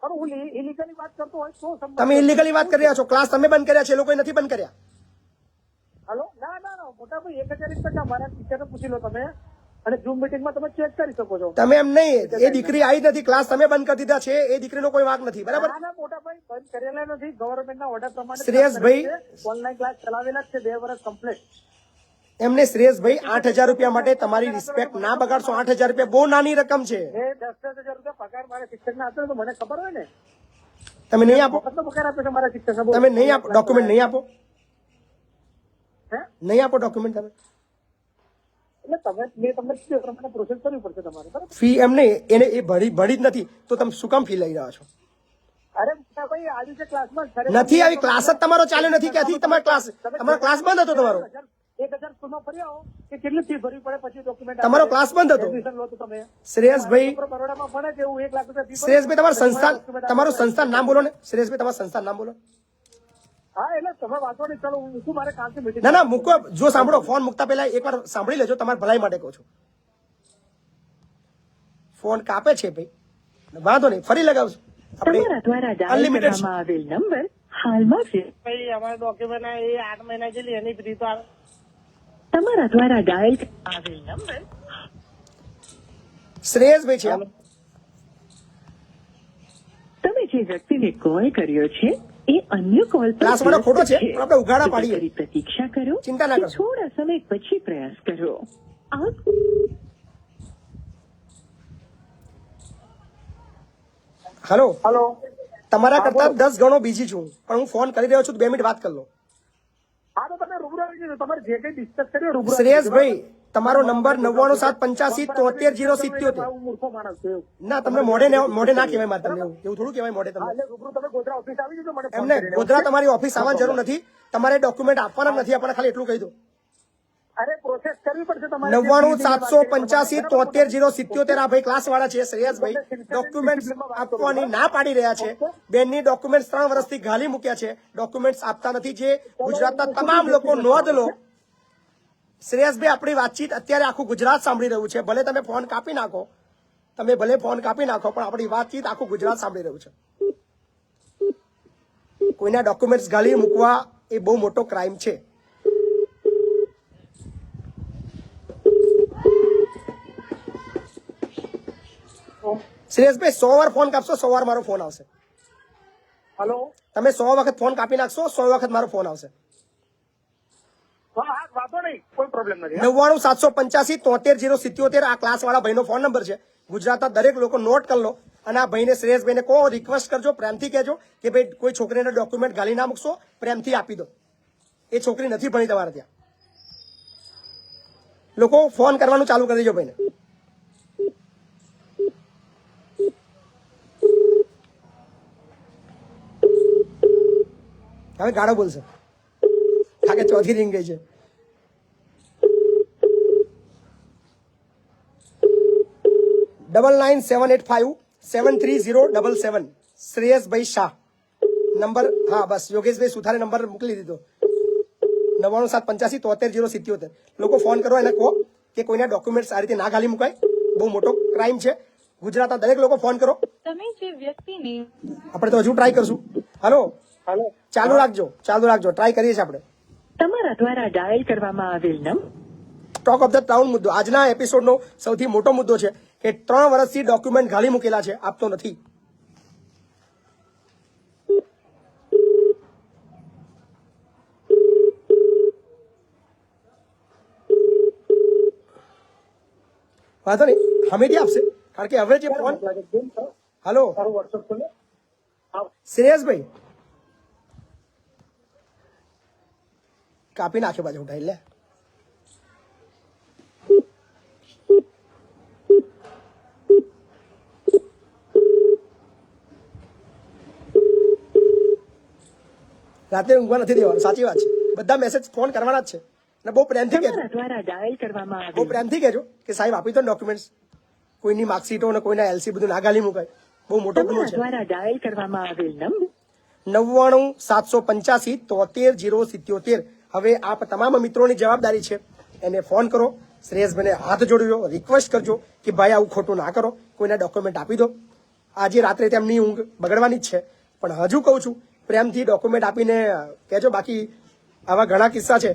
S4: પણ હું ઇલીગલી વાત કરતો હોય તો સંમત.
S1: તમે ઇલીગલી વાત કરી રહ્યા છો. ક્લાસ તમે બંધ કર્યા છે, એ લોકોએ નથી બંધ કર્યા.
S4: હલો ના મોટા ભાઈ 1,000 રૂપિયા મારા ટીચરને પૂછી લો તમે, અને ઝૂમ મીટિંગમાં તમે ચેક કરી શકો છો.
S1: તમે એમ નહીં, એ દીકરી આવી નથી, ક્લાસ તમે બંધ કરી દીધા છે, એ દીકરીનો કોઈ વાંક નથી. બરાબર?
S4: ના મોટા ભાઈ બંધ કરેલા નથી. ગવર્મેન્ટના ઓર્ડર પ્રમાણે
S1: શ્રેયસભાઈ
S4: ઓનલાઈન ક્લાસ ચલાવેલા જ છે 2 વર્ષ કમ્પ્લીટ.
S1: એમને શ્રેયસભાઈ 8,000 રૂપિયા માટે તમારી રિસ્પેક્ટ ના બગાડશો. 8,000 રૂપિયા બહુ નાની રકમ છે.
S4: મેં 10,000 રૂપિયા પગાર મારા શિક્ષકને આપ્યો તો મને ખબર હોય ને.
S1: તમે નહીં આપો?
S4: કેટલો પગાર આપ્યો છે મારા શિક્ષકને?
S1: તમે નહીં આપો ડોક્યુમેન્ટ? નહીં આપો? નહીં આપો ડોક્યુમેન્ટ તમે?
S4: એટલે મેં તમને કીધું એ પ્રમાણે પ્રોસેસ કરવી પડશે તમારે. બરાબર?
S1: ફી એમ નહીં, એને એ ભરી જ નથી તો તમે શું કામ ફી લઈ રહ્યા છો?
S4: અરે મોટા ભાઈ આવી છે ક્લાસમાં
S1: નથી આવી. ક્લાસ જ તમારો ચાલ્યો નથી. ક્યાંથી તમારો ક્લાસ બંધ હતો. તમારો
S4: 1,000 સ્કૂલમાં ફરી આવો કે કેટલી ફી ભરવી પડે પછી ડોક્યુમેન્ટ.
S1: તમારો ક્લાસ બંધ હતો. શ્રેયસભાઈ
S4: બરોડામાં ભણે છે એવું 1 લાખ રૂપિયા.
S1: શ્રેયસભાઈ તમારું સંસ્થાન નામ બોલો ને. શ્રેયસભાઈ તમારું સંસ્થાન નામ બોલો.
S4: હા એટલે તમે વાંચો નહીં. ચાલો હું શું મારે કામથી મીટિંગ.
S1: ના મૂકો. જો સાંભળો, ફોન મૂકતા પહેલા એકવાર સાંભળી લેજો. તમારા ભલાઈ માટે કહું છું. ફોન કાપે છે ભાઈ, વાંધો નહીં, ફરી લગાવશું.
S11: તમારા દ્વારા ડાયલ કરવામાં આવેલ નંબર હાલમાં છે.
S12: ભાઈ અમારા ડોક્યુમેન્ટ એ 8 મહિના જેટલી એની ફ્રી તો
S11: તમારા દ્વારા ડાયલ આવેલ નંબર
S1: શ્રેયસભાઈ છે.
S11: તમે જે વ્યક્તિને કોલ કર્યો છે એ અન્ય કોલ પર
S1: ક્લાસ વાળો ખોટો છે, આપણે ઉઘાડા પાડીએ.
S11: પ્રતીક્ષા કરો,
S1: ચિંતા ના કરશો.
S11: થોડા સમય પછી પ્રયાસ કરો.
S1: Hello,
S4: hello.
S1: તમારા કરતા 10 ગણો બીજી છું, પણ હું ફોન કરી રહ્યો છું. 2 મિનિટ વાત કરી લો.
S4: હા તો તમે રૂબરૂ આવી જજો. તમારે જે કઈ ડિસ્કસ કર્યો રૂબરૂ.
S1: શ્રેયસભાઈ તમારો નંબર 99,785,73,77.
S4: હું મૂર્ખો માણસ છું.
S1: ના તમને મોઢે ના કહેવાય મારે. તમને એવું થોડું કહેવાય મોઢે તમને.
S4: એટલે રૂબરૂ તમે ગોધરા ઓફિસ આવી જજો. મને
S1: એમને ગોધરા તમારી ઓફિસ આવવાની જરૂર નથી. તમારે ડોક્યુમેન્ટ આપવાના નથી. આપણને ખાલી એટલું કહી દો.
S4: અરે પ્રોસેસ કરવી પડશે તમારે
S1: 99,785,73,077 આ ભાઈ ક્લાસ વાળા છે શ્રેયસભાઈ ડોક્યુમેન્ટ આપવાની ના પાડી રહ્યા છે બેનની ડોક્યુમેન્ટ 3 વર્ષથી ગાલી મૂક્યા છે ડોક્યુમેન્ટ આપતા નથી જે ગુજરાતના તમામ લોકો નોંધ લો શ્રેયસભાઈ આપણી વાતચીત અત્યારે આખું ગુજરાત સાંભળી રહ્યું છે ભલે તમે ફોન કાપી નાખો પણ આપણી વાતચીત આખું ગુજરાત સાંભળી રહ્યું છે કોઈના ડોક્યુમેન્ટ ગાલી મૂકવા એ બહુ મોટો ક્રાઇમ છે શ્રેયસભાઈ 100 વાર ફોન કાપશો 100 વાર મારો ફોન આવશે
S4: હેલો
S1: તમે 100 વખત ફોન કાપી નાખશો 100 વખત મારો ફોન આવશે
S4: હા વાંધો નહીં કોઈ પ્રોબ્લેમ નથી
S1: 99,785,73,077 આ ક્લાસ વાળા ભાઈનો ફોન નંબર છે ગુજરાતના દરેક લોકો નોટ કરી લો અને આ ભાઈને શ્રેયસભાઈને કહો રિક્વેસ્ટ કરજો પ્રેમથી કહેજો કે ભાઈ કોઈ છોકરીને ડોક્યુમેન્ટ ગાલી ના મૂકશો પ્રેમથી આપી દો એ છોકરી નથી ભણી તમારે ત્યાં લોકો ફોન કરવાનું ચાલુ કરી દેજો ભાઈને હવે ગાળો બોલશે કારણ કે ચોથી રિંગ ગઈ છે $99,785,73,077 શ્રેયસભાઈ શાહ નંબર હા બસ યોગેશભાઈ સુથારે નંબર મોકલી દીધો 99,785,73,077 લોકો ફોન કરો એને કહો કે કોઈના ડોક્યુમેન્ટ આ રીતે ના ગાલી મુકાય બહુ મોટો ક્રાઇમ છે ગુજરાતના દરેક લોકો ફોન કરો
S14: તમે જે વ્યક્તિને
S1: આપણે તો હજુ ટ્રાય કરશું હાલો ચાલુ રાખજો ટ્રાય કરીએ છીએ આપણે
S11: તમારા દ્વારા ડાયલ કરવામાં આવેલ number
S1: talk of the town મુદ્દો આજના એપિસોડનો સૌથી મોટો મુદ્દો છે કે 3 વર્ષથી ડોક્યુમેન્ટ ગાલી મૂકેલા છે આપતો નથી વાંધો નહીં હમેથી આપશે કારણ કે હવે જે ફોન હાલો શ્રેયસભાઈ કાપી નાખ્યો બાજુ ઉઠાઈ લે રાતે ઊંઘવા નથી દેવાનું સાચી વાત છે બધા મેસેજ ફોન કરવાના જ છે અને બહુ પ્રેમથી કહેજો બહુ પ્રેમથી કહેજો કે સાહેબ આપી દો ડોક્યુમેન્ટ કોઈની માર્કશીટો અને કોઈના એલસી બધું ના ગાલી મુકાય બહુ મોટો ગુનો છે 99,785,73,077 હવે આપ તમામ મિત્રોની જવાબદારી છે એને ફોન કરો શ્રેયસભાઈને હાથ જોડજો રિક્વેસ્ટ કરજો કે ભાઈ આવું ખોટું ના કરો કોઈના ડોક્યુમેન્ટ આપી દો આજે રાત્રે તેમની ઊંઘ બગડવાની જ છે પણ હજુ કહું છું પ્રેમથી ડોક્યુમેન્ટ આપીને કહેજો બાકી આવા ઘણા કિસ્સા છે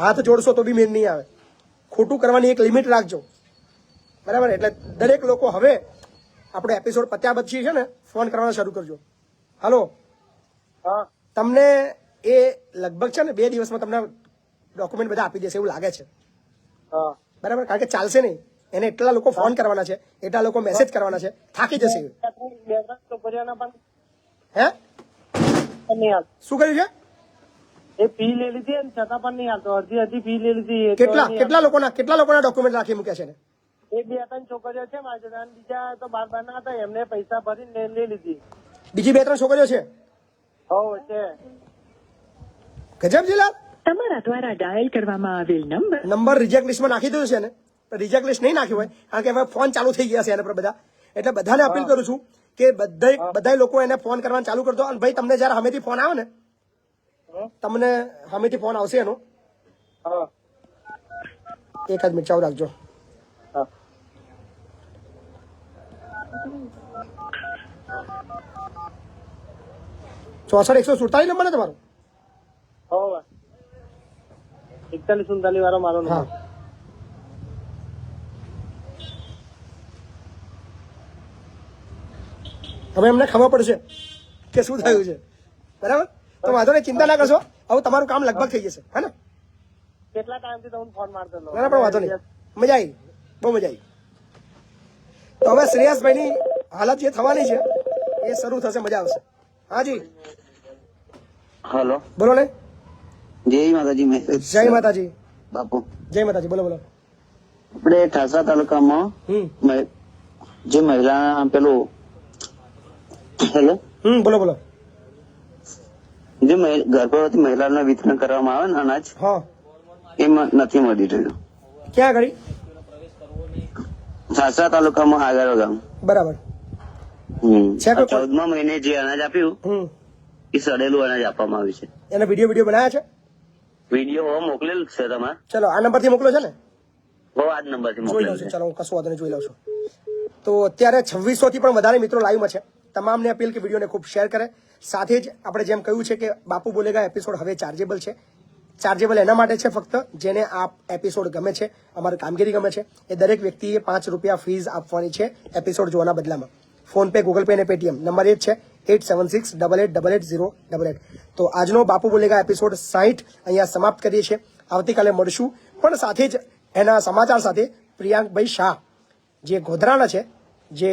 S1: હાથ જોડશો તો બી મેળ નહીં આવે ખોટું કરવાની એક લિમિટ રાખજો બરાબર એટલે દરેક લોકો હવે આપણો એપિસોડ પત્યા પછી છે ને ફોન કરવાનો શરૂ કરજો હાલો તમને એ લગભગ છે ને 2 દિવસમાં તમને ડોક્યુમેન્ટ બધા આપી દેશે એવું લાગે છે બરાબર કારણ કે ચાલશે નહીં એને એટલા લોકો ફોન કરવાના છે એટલા લોકો મેસેજ કરવાના છે થાકી જશે હે શું કર્યું છે
S12: એ ફી લઈ લીધી અને છતાં પણ નહીં આવતો અડધી ફી લઈ લીધી
S1: કેટલા લોકોના ડોક્યુમેન્ટ રાખી મૂક્યા છે ને
S12: એ 2-3 છોકરીઓ છે મારી જોડે અને બીજા તો બાર ના હતા એમને પૈસા ભરીને લઈ લીધી
S1: બીજી 2-3 છોકરીઓ છે
S12: છે
S1: ગજબ જિલ્લા
S11: તમારા દ્વારા ડાયલ કરવામાં આવેલ
S1: નંબર રિજેક્ટ લિસ્ટમાં નાખી દીધું છે ને રિજેક્ટ લિસ્ટ નહીં નાખ્યું હોય કારણ કે હવે ફોન ચાલુ થઈ ગયા છે એના પર બધા એટલે બધાને અપીલ કરું છું કે બધા લોકો એને ફોન કરવાનું ચાલુ કરજો અને ભાઈ તમને જયારે હમેથી ફોન આવે ને તમને હમેથી ફોન આવશે એનો 1 જ મિનિટ ચાલુ રાખજો ₹64,147 નંબર ને તમારો
S12: 41-39 વાળો મારો નંબર
S1: હવે એમને ખબર પડશે કે શું થયું છે બરાબર તો વાંધો નહીં ચિંતા ના કરશો હવે તમારું કામ લગભગ થઈ જશે હે ને
S12: કેટલા ટાઈમથી તમને ફોન મારતો
S1: બરાબર વાંધો નહીં મજા આવી બહુ મજા આવી તો હવે શ્રેયસભાઈની હાલત જે થવાની છે એ શરૂ થશે મજા આવશે હાજી
S3: હેલો
S1: બોલો ને
S3: જય માતાજી
S1: જય માતાજી
S3: બાપુ
S1: જય માતાજી બોલો
S3: આપણે ઠાસરા તાલુકામાં જે મહિલા પેલું હેલો
S1: બોલો
S3: જે ગર્ભવતી મહિલાઓને વિતરણ કરવામાં આવે ને અનાજ
S15: એમાં નથી મળી રહ્યું.
S1: ક્યાં આગળ?
S15: સાસરા તાલુકામાં આગળ ગામ.
S1: બરાબર.
S15: 14મા મહિને જે અનાજ આપ્યું એ સડેલું અનાજ આપવામાં આવ્યું છે.
S1: એના વિડીયો બનાવ્યા છે?
S15: વિડીયો મોકલેલું છે તમારે.
S1: ચલો આ નંબર થી મોકલો છે ને?
S15: આ જ નંબર થી
S1: જોઈ લઉં
S15: મોકલેલું.
S1: છું. ચલો હું કશું વાંધો નહીં, જોઈ લઉં છું. તો અત્યારે 2600 થી પણ વધારે મિત્રો લાઈવમાં છે. તમામને અપીલ કે વિડીયોને ખૂબ શેર કરે. સાથે જ આપણે જેમ કહ્યું છે કે બાપુ બોલેગા એપિસોડ હવે ચાર્જેબલ છે. ચાર્જેબલ એના માટે છે ફક્ત જેને આ એપિસોડ ગમે છે, અમારી કામગીરી ગમે છે, એ દરેક વ્યક્તિએ ₹5 ફીસ આપવાની છે એપિસોડ જોવાના બદલામાં. ફોન પે, ગૂગલ પે અને પેટીએમ નંબર એ જ છે 8768888088. તો આજનો બાપુ બોલેગા એપિસોડ 60 અહીંયા સમાપ્ત કરીએ છીએ. આવતીકાલે મળશું, પણ સાથે જ એના સમાચાર સાથે પ્રિયાંકભાઈ શાહ જે ગોધરાના છે, જે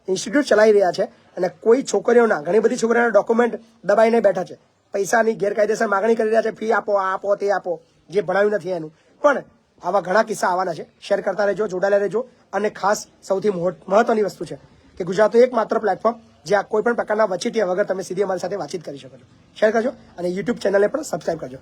S1: ઇન્સ્ટિટ્યૂટ ચલાવી રહ્યા છે અને કોઈ છોકરીઓના, ઘણી બધી છોકરીઓના ડોક્યુમેન્ટ દબાઈને બેઠા છે, પૈસાની ગેરકાયદેસર માગણી કરી રહ્યા છે, ફી આપો, આ આપો, તે આપો, જે ભણાવ્યું નથી એનું. પણ આવા ઘણા કિસ્સા આવવાના છે. શેર કરતા રહેજો, જોડાયેલા રહેજો. અને ખાસ સૌથી મહત્વની વસ્તુ છે કે ગુજરાતનું એકમાત્ર પ્લેટફોર્મ જ્યાં કોઈ પણ પ્રકારના વચેટિયા વગર તમે સીધી અમારી સાથે વાતચીત કરી શકો છો. શેર કરજો અને યુટ્યુબ ચેનલને પણ સબસ્ક્રાઇબ કરજો.